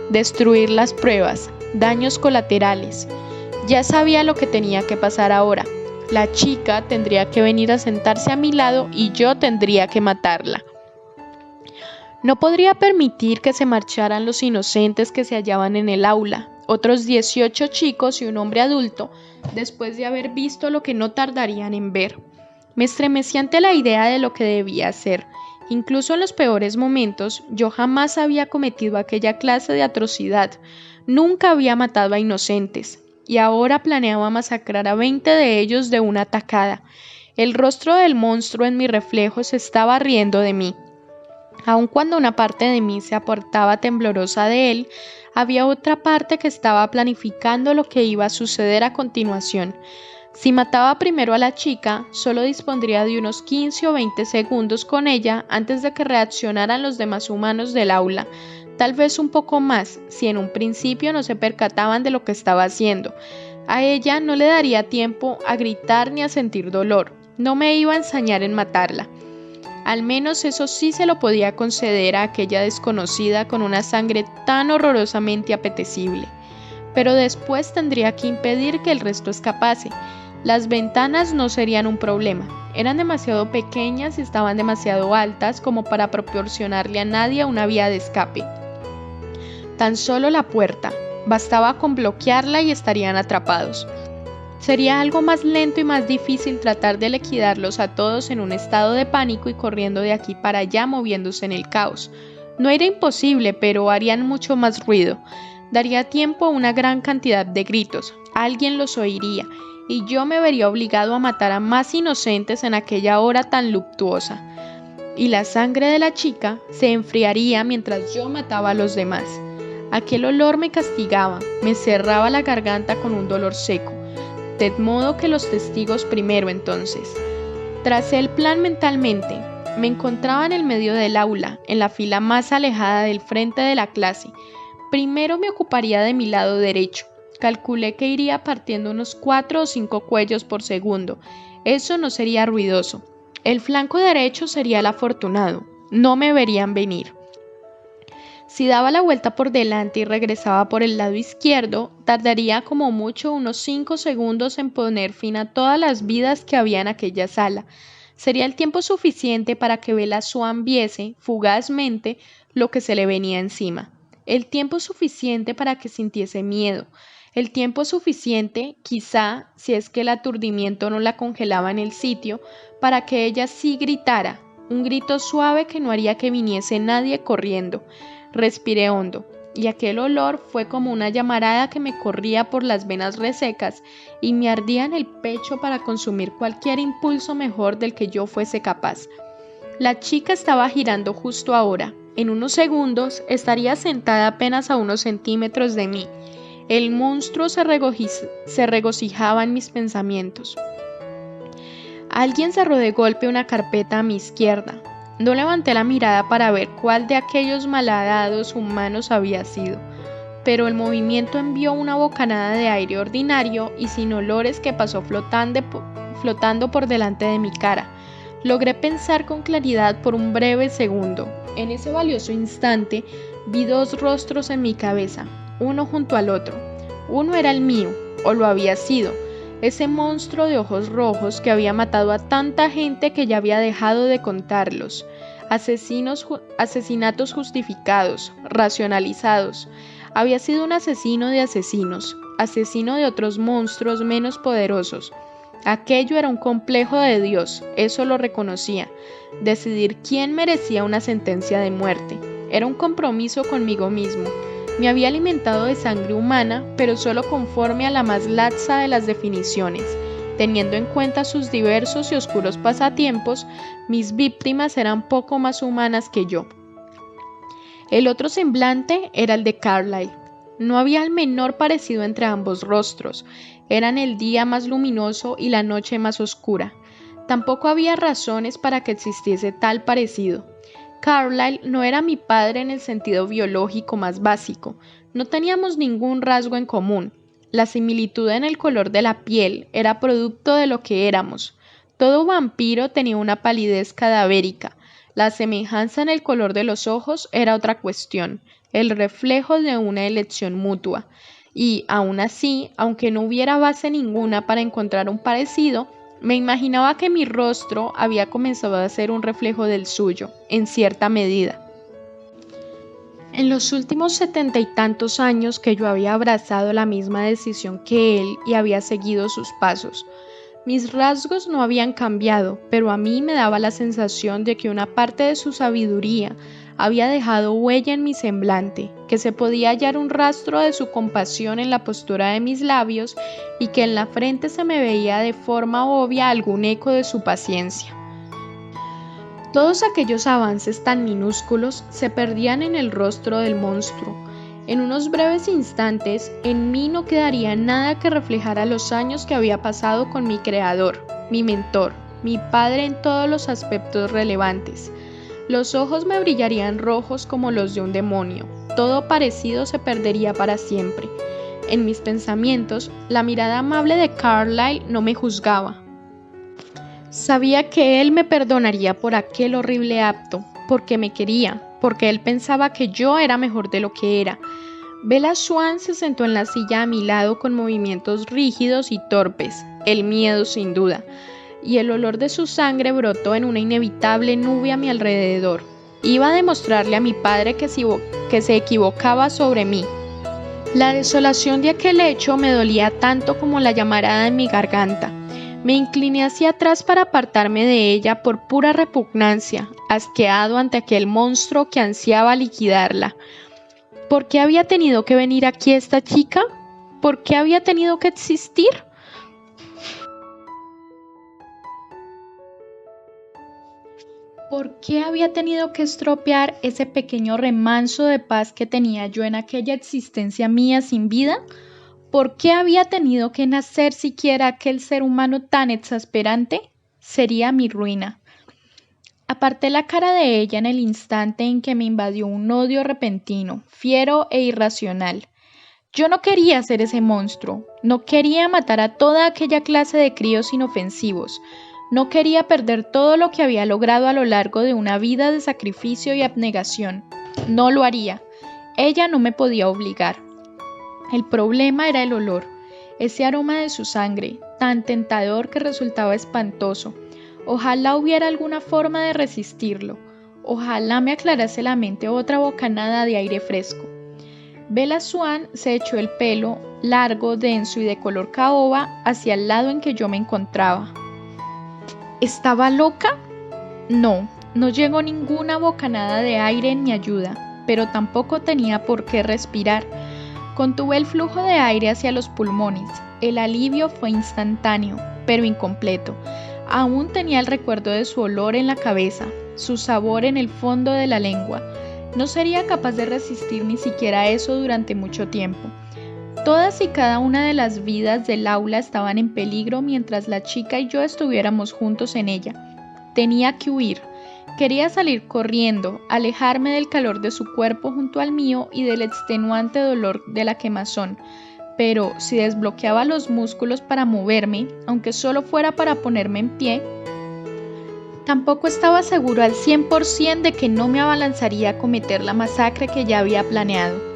Destruir las pruebas. Daños colaterales. Ya sabía lo que tenía que pasar ahora. La chica tendría que venir a sentarse a mi lado y yo tendría que matarla. No podría permitir que se marcharan los inocentes que se hallaban en el aula, otros 18 chicos y un hombre adulto, después de haber visto lo que no tardarían en ver. Me estremecí ante la idea de lo que debía hacer. Incluso en los peores momentos, yo jamás había cometido aquella clase de atrocidad. Nunca había matado a inocentes. Y ahora planeaba masacrar a 20 de ellos de una tacada. El rostro del monstruo en mi reflejo se estaba riendo de mí. Aun cuando una parte de mí se apartaba temblorosa de él, había otra parte que estaba planificando lo que iba a suceder a continuación. Si mataba primero a la chica, solo dispondría de unos 15 o 20 segundos con ella antes de que reaccionaran los demás humanos del aula. Tal vez un poco más, si en un principio no se percataban de lo que estaba haciendo. A ella no le daría tiempo a gritar ni a sentir dolor. No me iba a ensañar en matarla. Al menos eso sí se lo podía conceder a aquella desconocida con una sangre tan horrorosamente apetecible. Pero después tendría que impedir que el resto escapase. Las ventanas no serían un problema. Eran demasiado pequeñas y estaban demasiado altas como para proporcionarle a nadie una vía de escape. Tan solo la puerta. Bastaba con bloquearla y estarían atrapados. Sería algo más lento y más difícil tratar de liquidarlos a todos en un estado de pánico y corriendo de aquí para allá moviéndose en el caos. No era imposible, pero harían mucho más ruido. Daría tiempo a una gran cantidad de gritos. Alguien los oiría y yo me vería obligado a matar a más inocentes en aquella hora tan luctuosa. Y la sangre de la chica se enfriaría mientras yo mataba a los demás. Aquel olor me castigaba, me cerraba la garganta con un dolor seco, de modo que los testigos primero entonces. Tracé el plan mentalmente. Me encontraba en el medio del aula, en la fila más alejada del frente de la clase. Primero me ocuparía de mi lado derecho. Calculé que iría partiendo unos 4 o 5 cuellos por segundo. Eso no sería ruidoso. El flanco derecho sería el afortunado. No me verían venir. Si daba la vuelta por delante y regresaba por el lado izquierdo, tardaría como mucho unos 5 segundos en poner fin a todas las vidas que había en aquella sala. Sería el tiempo suficiente para que Bella Swan viese, fugazmente, lo que se le venía encima. El tiempo suficiente para que sintiese miedo. El tiempo suficiente, quizá, si es que el aturdimiento no la congelaba en el sitio, para que ella sí gritara, un grito suave que no haría que viniese nadie corriendo. Respiré hondo, y aquel olor fue como una llamarada que me corría por las venas resecas y me ardía en el pecho para consumir cualquier impulso mejor del que yo fuese capaz. La chica estaba girando justo ahora. En unos segundos estaría sentada apenas a unos centímetros de mí. El monstruo se regocijaba en mis pensamientos. Alguien cerró de golpe una carpeta a mi izquierda. No levanté la mirada para ver cuál de aquellos malhadados humanos había sido, pero el movimiento envió una bocanada de aire ordinario y sin olores que pasó flotando por delante de mi cara. Logré pensar con claridad por un breve segundo. En ese valioso instante vi 2 rostros en mi cabeza, uno junto al otro. Uno era el mío, o lo había sido, ese monstruo de ojos rojos que había matado a tanta gente que ya había dejado de contarlos. Asesinatos justificados, racionalizados. Había sido un asesino de asesinos, asesino de otros monstruos menos poderosos. Aquello era un complejo de Dios, eso lo reconocía. Decidir quién merecía una sentencia de muerte. Era un compromiso conmigo mismo. Me había alimentado de sangre humana, pero solo conforme a la más laxa de las definiciones. Teniendo en cuenta sus diversos y oscuros pasatiempos, mis víctimas eran poco más humanas que yo. El otro semblante era el de Carlyle. No había el menor parecido entre ambos rostros. Eran el día más luminoso y la noche más oscura. Tampoco había razones para que existiese tal parecido. Carlyle no era mi padre en el sentido biológico más básico. No teníamos ningún rasgo en común. La similitud en el color de la piel era producto de lo que éramos. Todo vampiro tenía una palidez cadavérica. La semejanza en el color de los ojos era otra cuestión, el reflejo de una elección mutua. Y, aún así, aunque no hubiera base ninguna para encontrar un parecido, me imaginaba que mi rostro había comenzado a ser un reflejo del suyo, en cierta medida. En los últimos 70 y tantos años que yo había abrazado la misma decisión que él y había seguido sus pasos, mis rasgos no habían cambiado, pero a mí me daba la sensación de que una parte de su sabiduría había dejado huella en mi semblante, que se podía hallar un rastro de su compasión en la postura de mis labios y que en la frente se me veía de forma obvia algún eco de su paciencia. Todos aquellos avances tan minúsculos se perdían en el rostro del monstruo. En unos breves instantes, en mí no quedaría nada que reflejara los años que había pasado con mi creador, mi mentor, mi padre en todos los aspectos relevantes. Los ojos me brillarían rojos como los de un demonio. Todo parecido se perdería para siempre. En mis pensamientos, la mirada amable de Carlyle no me juzgaba. Sabía que él me perdonaría por aquel horrible acto, porque me quería, porque él pensaba que yo era mejor de lo que era. Bella Swan se sentó en la silla a mi lado con movimientos rígidos y torpes, el miedo sin duda, y el olor de su sangre brotó en una inevitable nube a mi alrededor. Iba a demostrarle a mi padre que se equivocaba sobre mí. La desolación de aquel hecho me dolía tanto como la llamarada en mi garganta. Me incliné hacia atrás para apartarme de ella por pura repugnancia, asqueado ante aquel monstruo que ansiaba liquidarla. ¿Por qué había tenido que venir aquí esta chica? ¿Por qué había tenido que existir? ¿Por qué había tenido que estropear ese pequeño remanso de paz que tenía yo en aquella existencia mía sin vida? ¿Por qué había tenido que nacer siquiera aquel ser humano tan exasperante? Sería mi ruina. Aparté la cara de ella en el instante en que me invadió un odio repentino, fiero e irracional. Yo no quería ser ese monstruo, no quería matar a toda aquella clase de críos inofensivos, no quería perder todo lo que había logrado a lo largo de una vida de sacrificio y abnegación. No lo haría. Ella no me podía obligar. El problema era el olor, ese aroma de su sangre, tan tentador que resultaba espantoso. Ojalá hubiera alguna forma de resistirlo. Ojalá me aclarase la mente otra bocanada de aire fresco. Bella Swan se echó el pelo, largo, denso y de color caoba, hacia el lado en que yo me encontraba. ¿Estaba loca? No, no llegó ninguna bocanada de aire en mi ayuda, pero tampoco tenía por qué respirar. Contuve el flujo de aire hacia los pulmones. El alivio fue instantáneo, pero incompleto. Aún tenía el recuerdo de su olor en la cabeza, su sabor en el fondo de la lengua. No sería capaz de resistir ni siquiera eso durante mucho tiempo. Todas y cada una de las vidas del aula estaban en peligro mientras la chica y yo estuviéramos juntos en ella. Tenía que huir. Quería salir corriendo, alejarme del calor de su cuerpo junto al mío y del extenuante dolor de la quemazón. Pero si desbloqueaba los músculos para moverme, aunque solo fuera para ponerme en pie, tampoco estaba seguro al 100% de que no me abalanzaría a cometer la masacre que ya había planeado.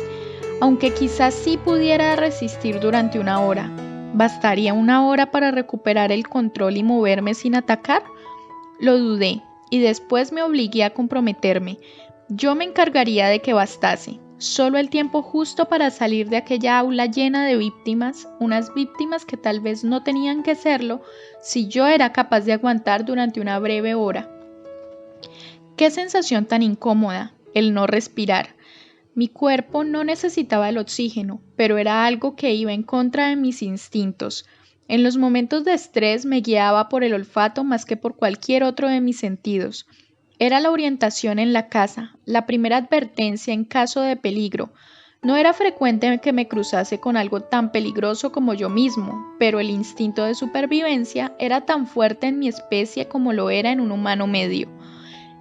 Aunque quizás sí pudiera resistir durante una hora. ¿Bastaría una hora para recuperar el control y moverme sin atacar? Lo dudé, y después me obligué a comprometerme. Yo me encargaría de que bastase. Solo el tiempo justo para salir de aquella aula llena de víctimas, unas víctimas que tal vez no tenían que serlo, si yo era capaz de aguantar durante una breve hora. ¡Qué sensación tan incómoda! El no respirar. Mi cuerpo no necesitaba el oxígeno, pero era algo que iba en contra de mis instintos. En los momentos de estrés me guiaba por el olfato más que por cualquier otro de mis sentidos. Era la orientación en la casa, la primera advertencia en caso de peligro. No era frecuente que me cruzase con algo tan peligroso como yo mismo, pero el instinto de supervivencia era tan fuerte en mi especie como lo era en un humano medio.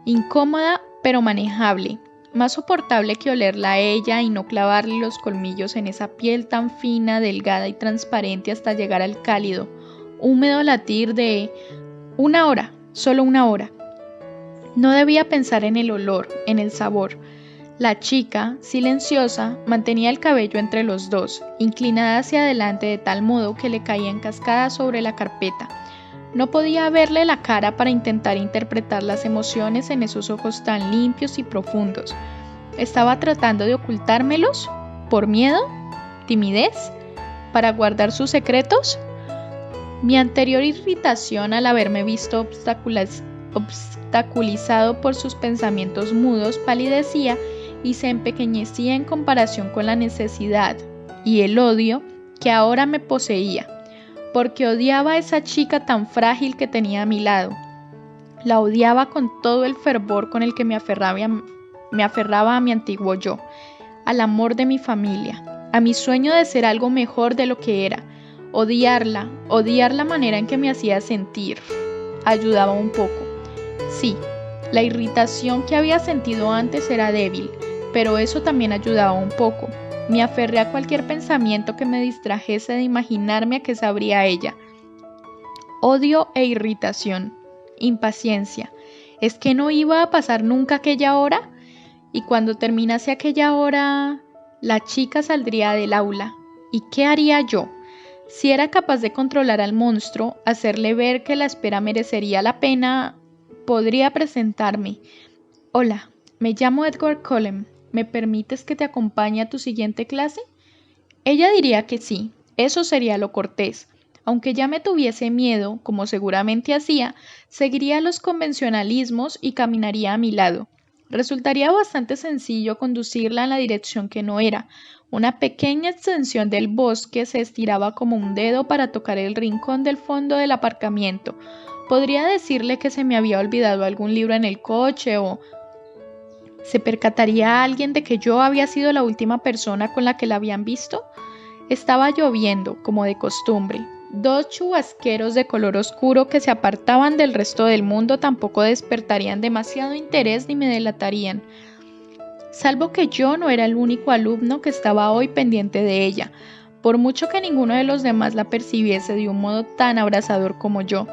Incómoda, pero manejable. Más soportable que olerla a ella y no clavarle los colmillos en esa piel tan fina, delgada y transparente hasta llegar al cálido, húmedo latir de una hora, solo una hora. No debía pensar en el olor, en el sabor. La chica, silenciosa, mantenía el cabello entre los dos, inclinada hacia adelante de tal modo que le caía en cascada sobre la carpeta. No podía verle la cara para intentar interpretar las emociones en esos ojos tan limpios y profundos. ¿Estaba tratando de ocultármelos? ¿Por miedo? ¿Timidez? ¿Para guardar sus secretos? Mi anterior irritación al haberme visto obstaculizado por sus pensamientos mudos palidecía y se empequeñecía en comparación con la necesidad y el odio que ahora me poseía. Porque odiaba a esa chica tan frágil que tenía a mi lado. La odiaba con todo el fervor con el que me aferraba a mi antiguo yo, al amor de mi familia, a mi sueño de ser algo mejor de lo que era. Odiar la manera en que me hacía sentir, ayudaba un poco. Sí, la irritación que había sentido antes era débil, pero eso también ayudaba un poco. Me aferré a cualquier pensamiento que me distrajese de imaginarme a qué sabría ella. Odio e irritación, impaciencia. ¿Es que no iba a pasar nunca aquella hora? Y cuando terminase aquella hora, la chica saldría del aula. ¿Y qué haría yo? Si era capaz de controlar al monstruo, hacerle ver que la espera merecería la pena, podría presentarme. Hola, me llamo Edward Cullen. ¿Me permites que te acompañe a tu siguiente clase? Ella diría que sí, eso sería lo cortés. Aunque ya me tuviese miedo, como seguramente hacía, seguiría los convencionalismos y caminaría a mi lado. Resultaría bastante sencillo conducirla en la dirección que no era. Una pequeña extensión del bosque se estiraba como un dedo para tocar el rincón del fondo del aparcamiento. Podría decirle que se me había olvidado algún libro en el coche o ¿se percataría alguien de que yo había sido la última persona con la que la habían visto? Estaba lloviendo, como de costumbre. Dos chubasqueros de color oscuro que se apartaban del resto del mundo tampoco despertarían demasiado interés ni me delatarían. Salvo que yo no era el único alumno que estaba hoy pendiente de ella, por mucho que ninguno de los demás la percibiese de un modo tan abrasador como yo.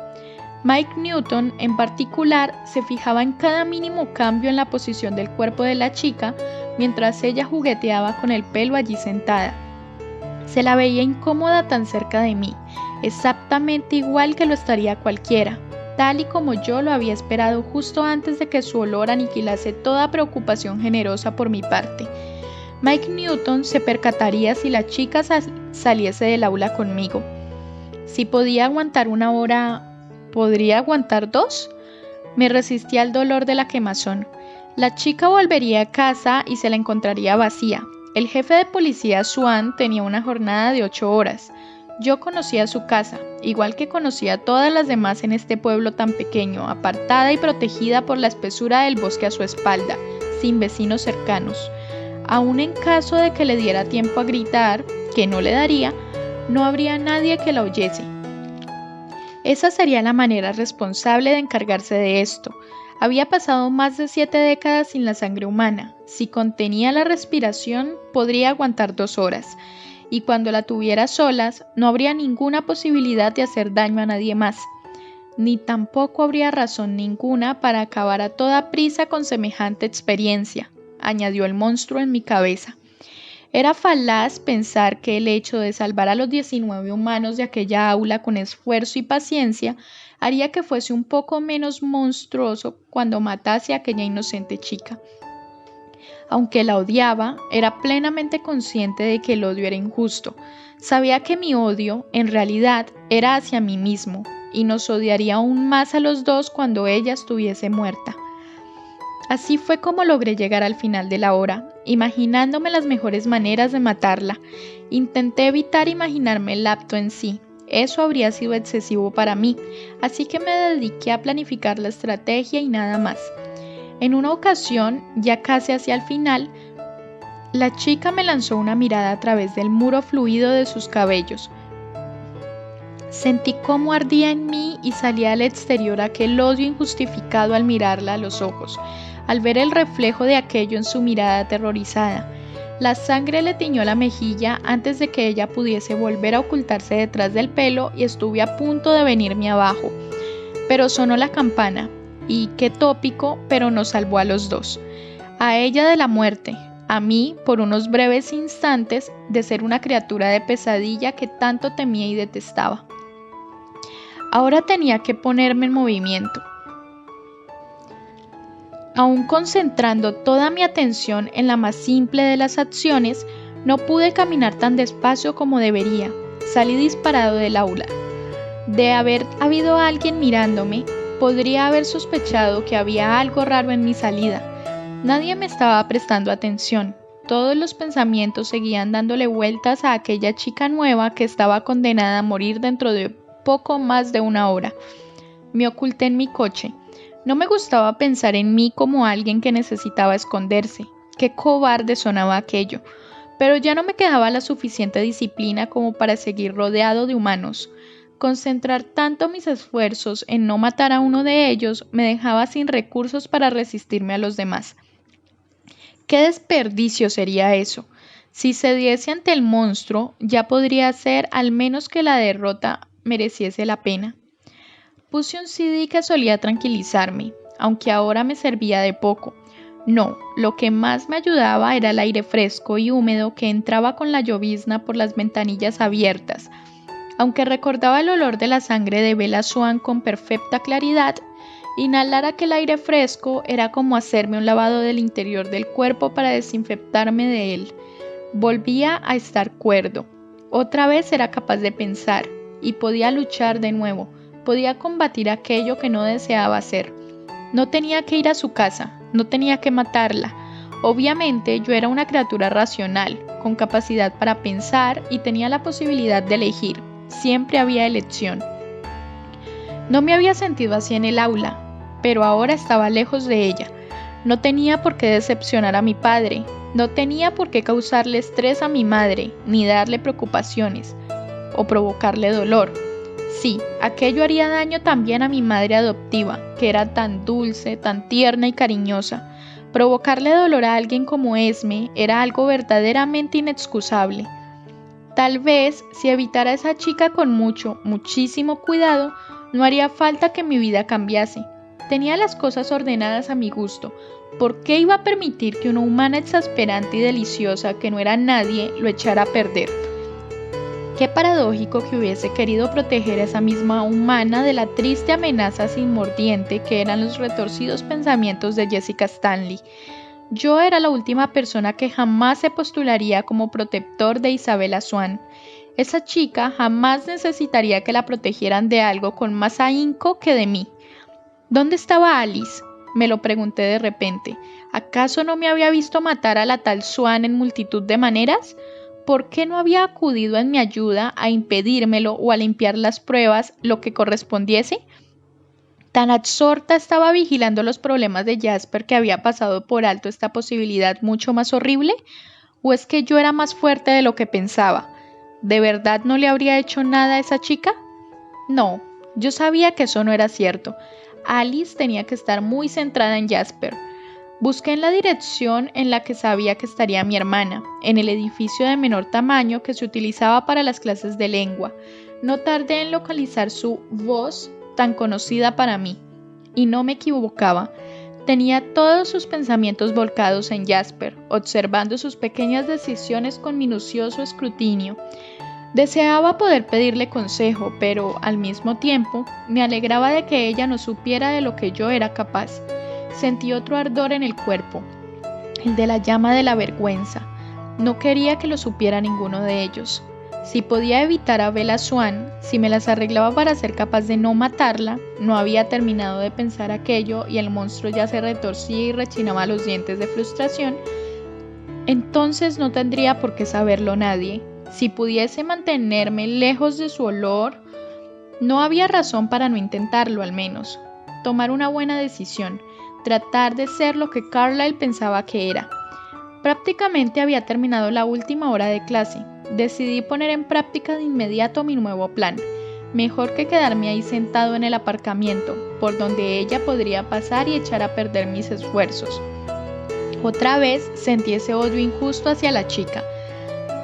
Mike Newton, en particular, se fijaba en cada mínimo cambio en la posición del cuerpo de la chica mientras ella jugueteaba con el pelo allí sentada. Se la veía incómoda tan cerca de mí, exactamente igual que lo estaría cualquiera, tal y como yo lo había esperado justo antes de que su olor aniquilase toda preocupación generosa por mi parte. Mike Newton se percataría si la chica saliese del aula conmigo. Si podía aguantar una hora, ¿podría aguantar 2? Me resistí al dolor de la quemazón. La chica volvería a casa y se la encontraría vacía. El jefe de policía Swan tenía una jornada de 8 horas. Yo conocía su casa, igual que conocía todas las demás en este pueblo tan pequeño, apartada y protegida por la espesura del bosque a su espalda, sin vecinos cercanos. Aun en caso de que le diera tiempo a gritar, que no le daría, no habría nadie que la oyese. Esa sería la manera responsable de encargarse de esto. Había pasado más de 7 décadas sin la sangre humana. Si contenía la respiración, podría aguantar 2 horas. Y cuando la tuviera solas, no habría ninguna posibilidad de hacer daño a nadie más. Ni tampoco habría razón ninguna para acabar a toda prisa con semejante experiencia, añadió el monstruo en mi cabeza. Era falaz pensar que el hecho de salvar a los 19 humanos de aquella aula con esfuerzo y paciencia haría que fuese un poco menos monstruoso cuando matase a aquella inocente chica. Aunque la odiaba, era plenamente consciente de que el odio era injusto. Sabía que mi odio, en realidad, era hacia mí mismo, y nos odiaría aún más a los dos cuando ella estuviese muerta. Así fue como logré llegar al final de la hora, imaginándome las mejores maneras de matarla. Intenté evitar imaginarme el acto en sí. Eso habría sido excesivo para mí, así que me dediqué a planificar la estrategia y nada más. En una ocasión, ya casi hacia el final, la chica me lanzó una mirada a través del muro fluido de sus cabellos. Sentí cómo ardía en mí y salía al exterior aquel odio injustificado al mirarla a los ojos, al ver el reflejo de aquello en su mirada aterrorizada. La sangre le tiñó la mejilla antes de que ella pudiese volver a ocultarse detrás del pelo y estuve a punto de venirme abajo. Pero sonó la campana, y qué tópico, pero nos salvó a los dos. A ella de la muerte, a mí por unos breves instantes de ser una criatura de pesadilla que tanto temía y detestaba. Ahora tenía que ponerme en movimiento. Aún concentrando toda mi atención en la más simple de las acciones, no pude caminar tan despacio como debería. Salí disparado del aula. De haber habido alguien mirándome, podría haber sospechado que había algo raro en mi salida. Nadie me estaba prestando atención. Todos los pensamientos seguían dándole vueltas a aquella chica nueva que estaba condenada a morir dentro de poco más de una hora. Me oculté en mi coche. No me gustaba pensar en mí como alguien que necesitaba esconderse. Qué cobarde sonaba aquello. Pero ya no me quedaba la suficiente disciplina como para seguir rodeado de humanos. Concentrar tanto mis esfuerzos en no matar a uno de ellos me dejaba sin recursos para resistirme a los demás. ¡Qué desperdicio sería eso! Si cediese ante el monstruo, ya podría ser al menos que la derrota mereciese la pena. Puse un CD que solía tranquilizarme, aunque ahora me servía de poco. No, lo que más me ayudaba era el aire fresco y húmedo que entraba con la llovizna por las ventanillas abiertas. Aunque recordaba el olor de la sangre de Bella Swan con perfecta claridad, inhalar aquel aire fresco era como hacerme un lavado del interior del cuerpo para desinfectarme de él. Volvía a estar cuerdo. Otra vez era capaz de pensar y podía luchar de nuevo. Podía combatir aquello que no deseaba hacer. No tenía que ir a su casa, no tenía que matarla. Obviamente yo era una criatura racional, con capacidad para pensar y tenía la posibilidad de elegir. Siempre había elección. No me había sentido así en el aula, pero ahora estaba lejos de ella. No tenía por qué decepcionar a mi padre, no tenía por qué causarle estrés a mi madre, ni darle preocupaciones, o provocarle dolor. Sí, aquello haría daño también a mi madre adoptiva, que era tan dulce, tan tierna y cariñosa. Provocarle dolor a alguien como Esme era algo verdaderamente inexcusable. Tal vez, si evitara a esa chica con muchísimo cuidado, no haría falta que mi vida cambiase. Tenía las cosas ordenadas a mi gusto. ¿Por qué iba a permitir que una humana exasperante y deliciosa que no era nadie lo echara a perder? Qué paradójico que hubiese querido proteger a esa misma humana de la triste amenaza sin mordiente que eran los retorcidos pensamientos de Jessica Stanley. Yo era la última persona que jamás se postularía como protector de Isabella Swann. Esa chica jamás necesitaría que la protegieran de algo con más ahínco que de mí. ¿Dónde estaba Alice? Me lo pregunté de repente. ¿Acaso no me había visto matar a la tal Swann en multitud de maneras? ¿Por qué no había acudido en mi ayuda a impedírmelo o a limpiar las pruebas, lo que correspondiese? ¿Tan absorta estaba vigilando los problemas de Jasper que había pasado por alto esta posibilidad mucho más horrible? ¿O es que yo era más fuerte de lo que pensaba? ¿De verdad no le habría hecho nada a esa chica? No, yo sabía que eso no era cierto. Alice tenía que estar muy centrada en Jasper. Busqué en la dirección en la que sabía que estaría mi hermana, en el edificio de menor tamaño que se utilizaba para las clases de lengua. No tardé en localizar su voz tan conocida para mí, y no me equivocaba. Tenía todos sus pensamientos volcados en Jasper, observando sus pequeñas decisiones con minucioso escrutinio. Deseaba poder pedirle consejo, pero al mismo tiempo me alegraba de que ella no supiera de lo que yo era capaz. Sentí otro ardor en el cuerpo, el de la llama de la vergüenza. No quería que lo supiera ninguno de ellos. Si podía evitar a Bella Swann, si me las arreglaba para ser capaz de no matarla, no había terminado de pensar aquello y el monstruo ya se retorcía y rechinaba los dientes de frustración, entonces no tendría por qué saberlo nadie. Si pudiese mantenerme lejos de su olor, no había razón para no intentarlo al menos. Tomar una buena decisión, tratar de ser lo que Carlyle pensaba que era. Prácticamente había terminado la última hora de clase. Decidí poner en práctica de inmediato mi nuevo plan. Mejor que quedarme ahí sentado en el aparcamiento, por donde ella podría pasar y echar a perder mis esfuerzos. Otra vez sentí ese odio injusto hacia la chica.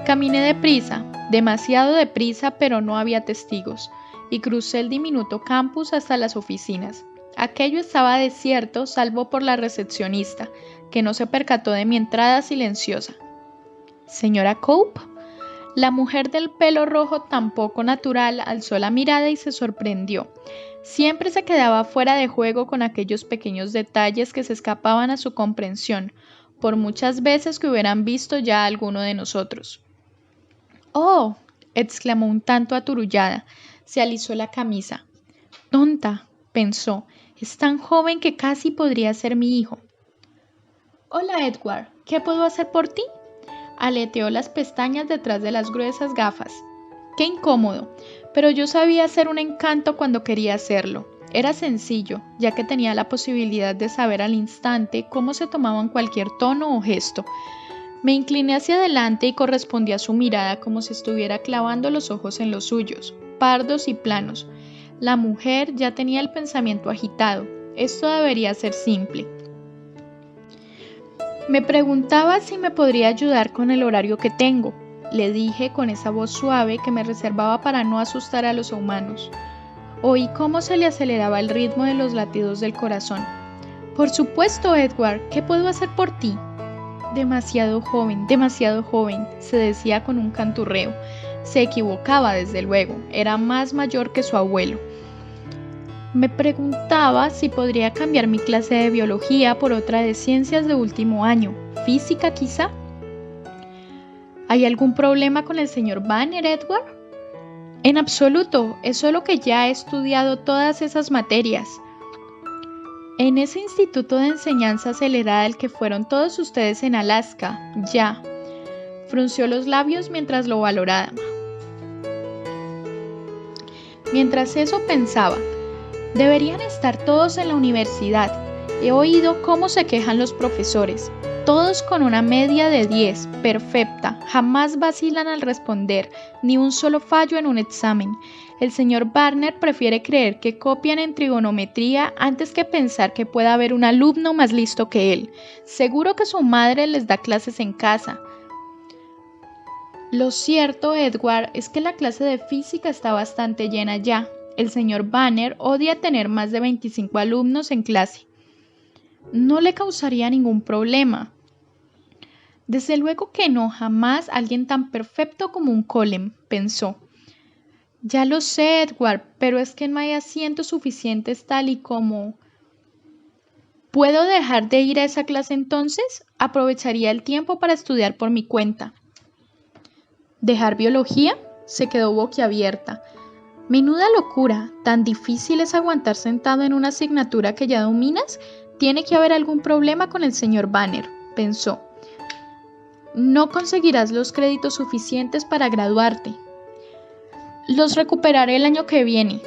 Caminé deprisa, demasiado deprisa, pero no había testigos, y crucé el diminuto campus hasta las oficinas. Aquello estaba desierto, salvo por la recepcionista, que no se percató de mi entrada silenciosa. ¿Señora Cope? La mujer del pelo rojo tan poco natural alzó la mirada y se sorprendió. Siempre se quedaba fuera de juego con aquellos pequeños detalles que se escapaban a su comprensión, por muchas veces que hubieran visto ya a alguno de nosotros. «¡Oh!», exclamó un tanto aturullada. Se alisó la camisa. «Tonta», pensó, «es tan joven que casi podría ser mi hijo». «Hola, Edward, ¿qué puedo hacer por ti?», aleteó las pestañas detrás de las gruesas gafas. Qué incómodo, pero yo sabía hacer un encanto cuando quería hacerlo. Era sencillo, ya que tenía la posibilidad de saber al instante cómo se tomaban cualquier tono o gesto. Me incliné hacia adelante y correspondí a su mirada como si estuviera clavando los ojos en los suyos, pardos y planos. La mujer ya tenía el pensamiento agitado. Esto debería ser simple. Me preguntaba si me podría ayudar con el horario que tengo, le dije con esa voz suave que me reservaba para no asustar a los humanos. Oí cómo se le aceleraba el ritmo de los latidos del corazón. Por supuesto, Edward, ¿qué puedo hacer por ti? Demasiado joven, se decía con un canturreo. Se equivocaba, desde luego, era más mayor que su abuelo. Me preguntaba si podría cambiar mi clase de biología por otra de ciencias de último año, física quizá. ¿Hay algún problema con el señor Banner, Edward? En absoluto, es solo que ya he estudiado todas esas materias. En ese instituto de enseñanza acelerada al que fueron todos ustedes en Alaska, ya. Frunció los labios mientras lo valoraba. Mientras eso pensaba, deberían estar todos en la universidad. He oído cómo se quejan los profesores. Todos con una media de 10, perfecta, jamás vacilan al responder, ni un solo fallo en un examen. El señor Barner prefiere creer que copian en trigonometría antes que pensar que pueda haber un alumno más listo que él. Seguro que su madre les da clases en casa. Lo cierto, Edward, es que la clase de física está bastante llena ya. El señor Banner odia tener más de 25 alumnos en clase. No le causaría ningún problema. Desde luego que no, jamás alguien tan perfecto como un Colem, pensó. Ya lo sé, Edward, pero es que no hay asientos suficientes tal y como... ¿Puedo dejar de ir a esa clase entonces? Aprovecharía el tiempo para estudiar por mi cuenta. ¿Dejar biología? Se quedó boquiabierta. Menuda locura, ¿tan difícil es aguantar sentado en una asignatura que ya dominas? Tiene que haber algún problema con el señor Banner, pensó. No conseguirás los créditos suficientes para graduarte. Los recuperaré el año que viene.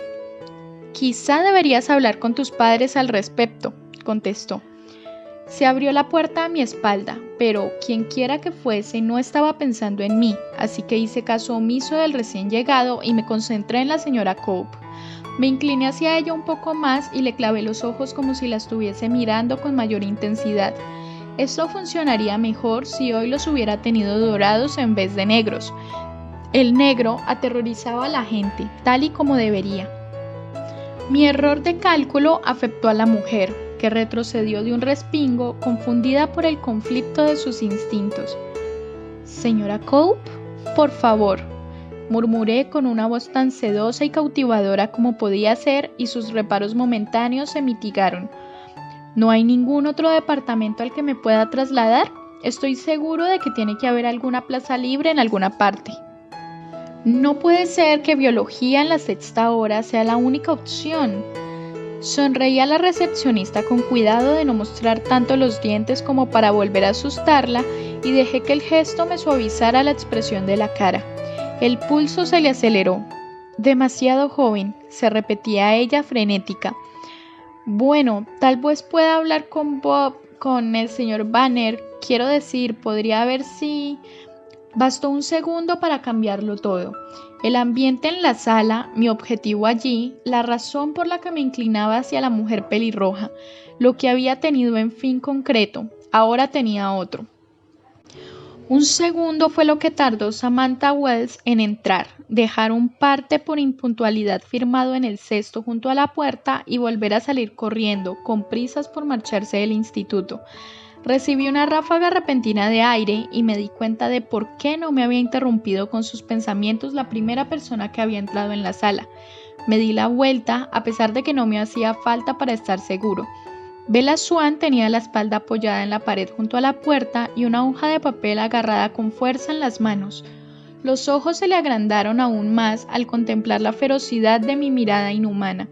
Quizá deberías hablar con tus padres al respecto, contestó. Se abrió la puerta a mi espalda, pero quienquiera que fuese no estaba pensando en mí, así que hice caso omiso del recién llegado y me concentré en la señora Cope. Me incliné hacia ella un poco más y le clavé los ojos como si la estuviese mirando con mayor intensidad. Esto funcionaría mejor si hoy los hubiera tenido dorados en vez de negros. El negro aterrorizaba a la gente, tal y como debería. Mi error de cálculo afectó a la mujer, que retrocedió de un respingo, confundida por el conflicto de sus instintos. «Señora Cope, por favor», murmuré con una voz tan sedosa y cautivadora como podía ser, y sus reparos momentáneos se mitigaron. «¿No hay ningún otro departamento al que me pueda trasladar? Estoy seguro de que tiene que haber alguna plaza libre en alguna parte». No puede ser que biología en la sexta hora sea la única opción. Sonreí a la recepcionista con cuidado de no mostrar tanto los dientes como para volver a asustarla y dejé que el gesto me suavizara la expresión de la cara. El pulso se le aceleró. Demasiado joven, se repetía ella frenética. Bueno, tal vez pueda hablar con Bob, con el señor Banner. Quiero decir, podría ver si... Bastó un segundo para cambiarlo todo. El ambiente en la sala, mi objetivo allí, la razón por la que me inclinaba hacia la mujer pelirroja, lo que había tenido en fin concreto, ahora tenía otro. Un segundo fue lo que tardó Samantha Wells en entrar, dejar un parte por impuntualidad firmado en el cesto junto a la puerta y volver a salir corriendo, con prisas por marcharse del instituto. Recibí una ráfaga repentina de aire y me di cuenta de por qué no me había interrumpido con sus pensamientos la primera persona que había entrado en la sala. Me di la vuelta a pesar de que no me hacía falta para estar seguro. Bella Swan tenía la espalda apoyada en la pared junto a la puerta y una hoja de papel agarrada con fuerza en las manos. Los ojos se le agrandaron aún más al contemplar la ferocidad de mi mirada inhumana.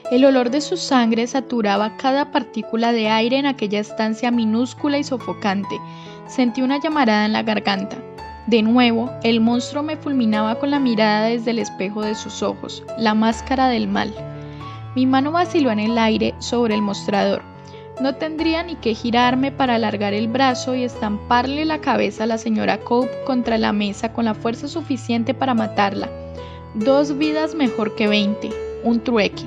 El olor de su sangre saturaba cada partícula de aire en aquella estancia minúscula y sofocante. Sentí una llamarada en la garganta. De nuevo, el monstruo me fulminaba con la mirada desde el espejo de sus ojos, la máscara del mal. Mi mano vaciló en el aire sobre el mostrador. No tendría ni que girarme para alargar el brazo y estamparle la cabeza a la señora Cope contra la mesa con la fuerza suficiente para matarla. 2 vidas mejor que 20, un trueque.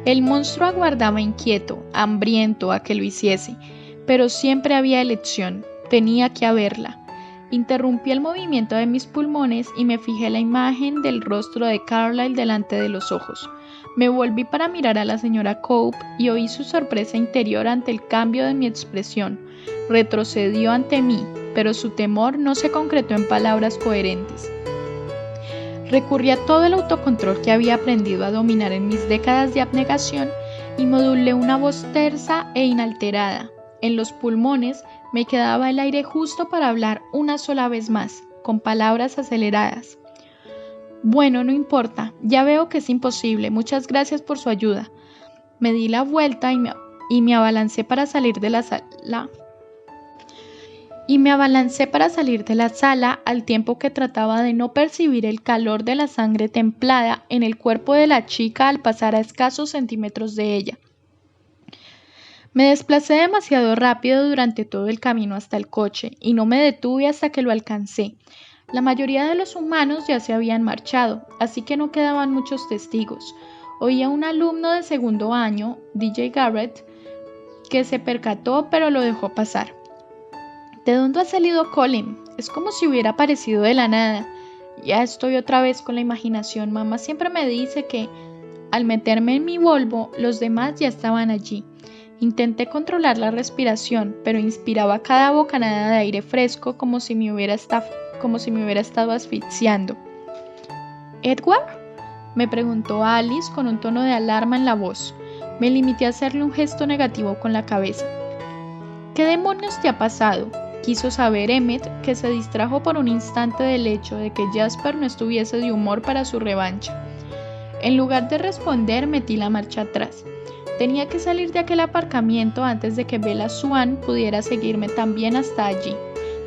El monstruo aguardaba inquieto, hambriento a que lo hiciese, pero siempre había elección, tenía que haberla. Interrumpí el movimiento de mis pulmones y me fijé la imagen del rostro de Carlyle delante de los ojos. Me volví para mirar a la señora Cope y oí su sorpresa interior ante el cambio de mi expresión. Retrocedió ante mí, pero su temor no se concretó en palabras coherentes. Recurrí a todo el autocontrol que había aprendido a dominar en mis décadas de abnegación y modulé una voz tersa e inalterada. En los pulmones me quedaba el aire justo para hablar una sola vez más, con palabras aceleradas. Bueno, no importa, ya veo que es imposible, muchas gracias por su ayuda. Me di la vuelta y me abalancé para salir de la sala al tiempo que trataba de no percibir el calor de la sangre templada en el cuerpo de la chica al pasar a escasos centímetros de ella. Me desplacé demasiado rápido durante todo el camino hasta el coche y no me detuve hasta que lo alcancé. La mayoría de los humanos ya se habían marchado, así que no quedaban muchos testigos. Oí a un alumno de segundo año, DJ Garrett, que se percató pero lo dejó pasar. ¿De dónde ha salido Colin? Es como si hubiera aparecido de la nada. Ya estoy otra vez con la imaginación. Mamá siempre me dice que al meterme en mi Volvo, los demás ya estaban allí. Intenté controlar la respiración, pero inspiraba cada bocanada de aire fresco como si me hubiera estado asfixiando. ¿Edward? Me preguntó Alice con un tono de alarma en la voz. Me limité a hacerle un gesto negativo con la cabeza. ¿Qué demonios te ha pasado? Quiso saber Emmett, que se distrajo por un instante del hecho de que Jasper no estuviese de humor para su revancha. En lugar de responder, metí la marcha atrás. Tenía que salir de aquel aparcamiento antes de que Bella Swan pudiera seguirme también hasta allí.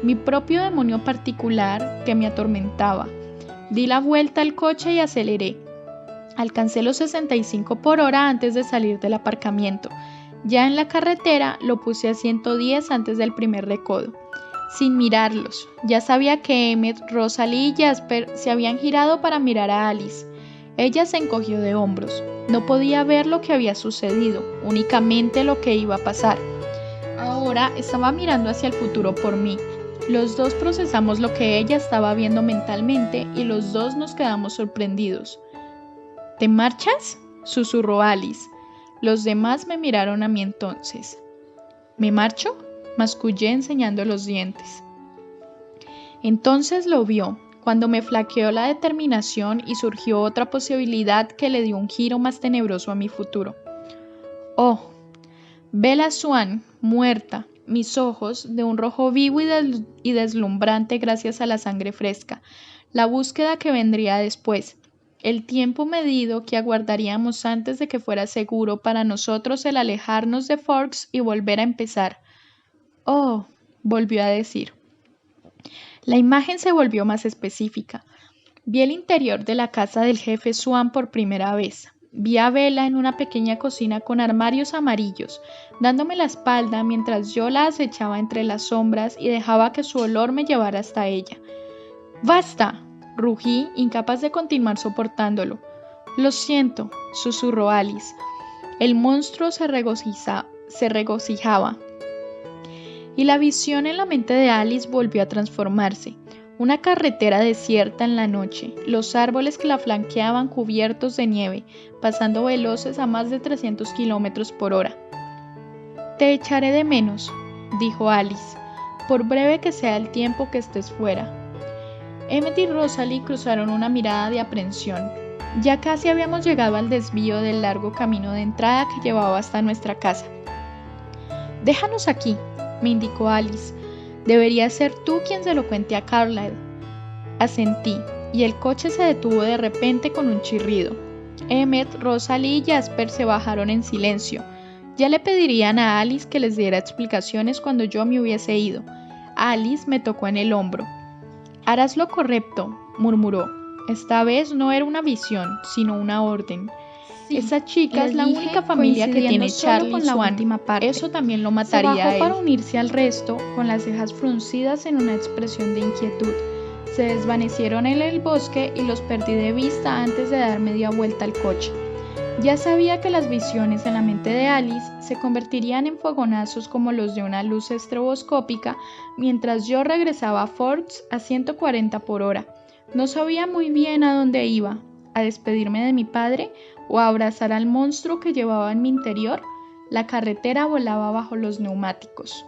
Mi propio demonio particular que me atormentaba. Di la vuelta al coche y aceleré. Alcancé los 65 por hora antes de salir del aparcamiento. Ya en la carretera lo puse a 110 antes del primer recodo. Sin mirarlos, ya sabía que Emmett, Rosalie y Jasper se habían girado para mirar a Alice. Ella se encogió de hombros. No podía ver lo que había sucedido, únicamente lo que iba a pasar. Ahora estaba mirando hacia el futuro por mí. Los dos procesamos lo que ella estaba viendo mentalmente y los dos nos quedamos sorprendidos. ¿Te marchas?, susurró Alice. Los demás me miraron a mí entonces. ¿Me marcho?, mascullé enseñando los dientes. Entonces lo vio, cuando me flaqueó la determinación y surgió otra posibilidad que le dio un giro más tenebroso a mi futuro. Oh, Bella Swan, muerta, mis ojos de un rojo vivo y deslumbrante gracias a la sangre fresca, la búsqueda que vendría después, el tiempo medido que aguardaríamos antes de que fuera seguro para nosotros el alejarnos de Forks y volver a empezar. Oh, volvió a decir. La imagen se volvió más específica. Vi el interior de la casa del jefe Swan por primera vez. Vi a Bella en una pequeña cocina con armarios amarillos, dándome la espalda mientras yo la acechaba entre las sombras y dejaba que su olor me llevara hasta ella. ¡Basta!, rugí, incapaz de continuar soportándolo. Lo siento, susurró Alice. El monstruo se regocijaba. Y la visión en la mente de Alice volvió a transformarse. Una carretera desierta en la noche, los árboles que la flanqueaban cubiertos de nieve, pasando veloces a más de 300 kilómetros por hora. Te echaré de menos, dijo Alice, por breve que sea el tiempo que estés fuera. Emmett y Rosalie cruzaron una mirada de aprensión. Ya casi habíamos llegado al desvío del largo camino de entrada que llevaba hasta nuestra casa. Déjanos aquí, me indicó Alice. Debería ser tú quien se lo cuente a Carlyle. Asentí, y el coche se detuvo de repente con un chirrido. Emmett, Rosalie y Jasper se bajaron en silencio. Ya le pedirían a Alice que les diera explicaciones cuando yo me hubiese ido. Alice me tocó en el hombro. Harás lo correcto, murmuró. Esta vez no era una visión, sino una orden. Sí, esa chica es la única familia que tiene Charlie con la última parte. Eso también lo mataría a él. Se bajó para unirse al resto, con las cejas fruncidas en una expresión de inquietud. Se desvanecieron en el bosque y los perdí de vista antes de dar media vuelta al coche. Ya sabía que las visiones en la mente de Alice se convertirían en fogonazos como los de una luz estroboscópica mientras yo regresaba a Forks a 140 por hora. No sabía muy bien a dónde iba, a despedirme de mi padre o a abrazar al monstruo que llevaba en mi interior. La carretera volaba bajo los neumáticos.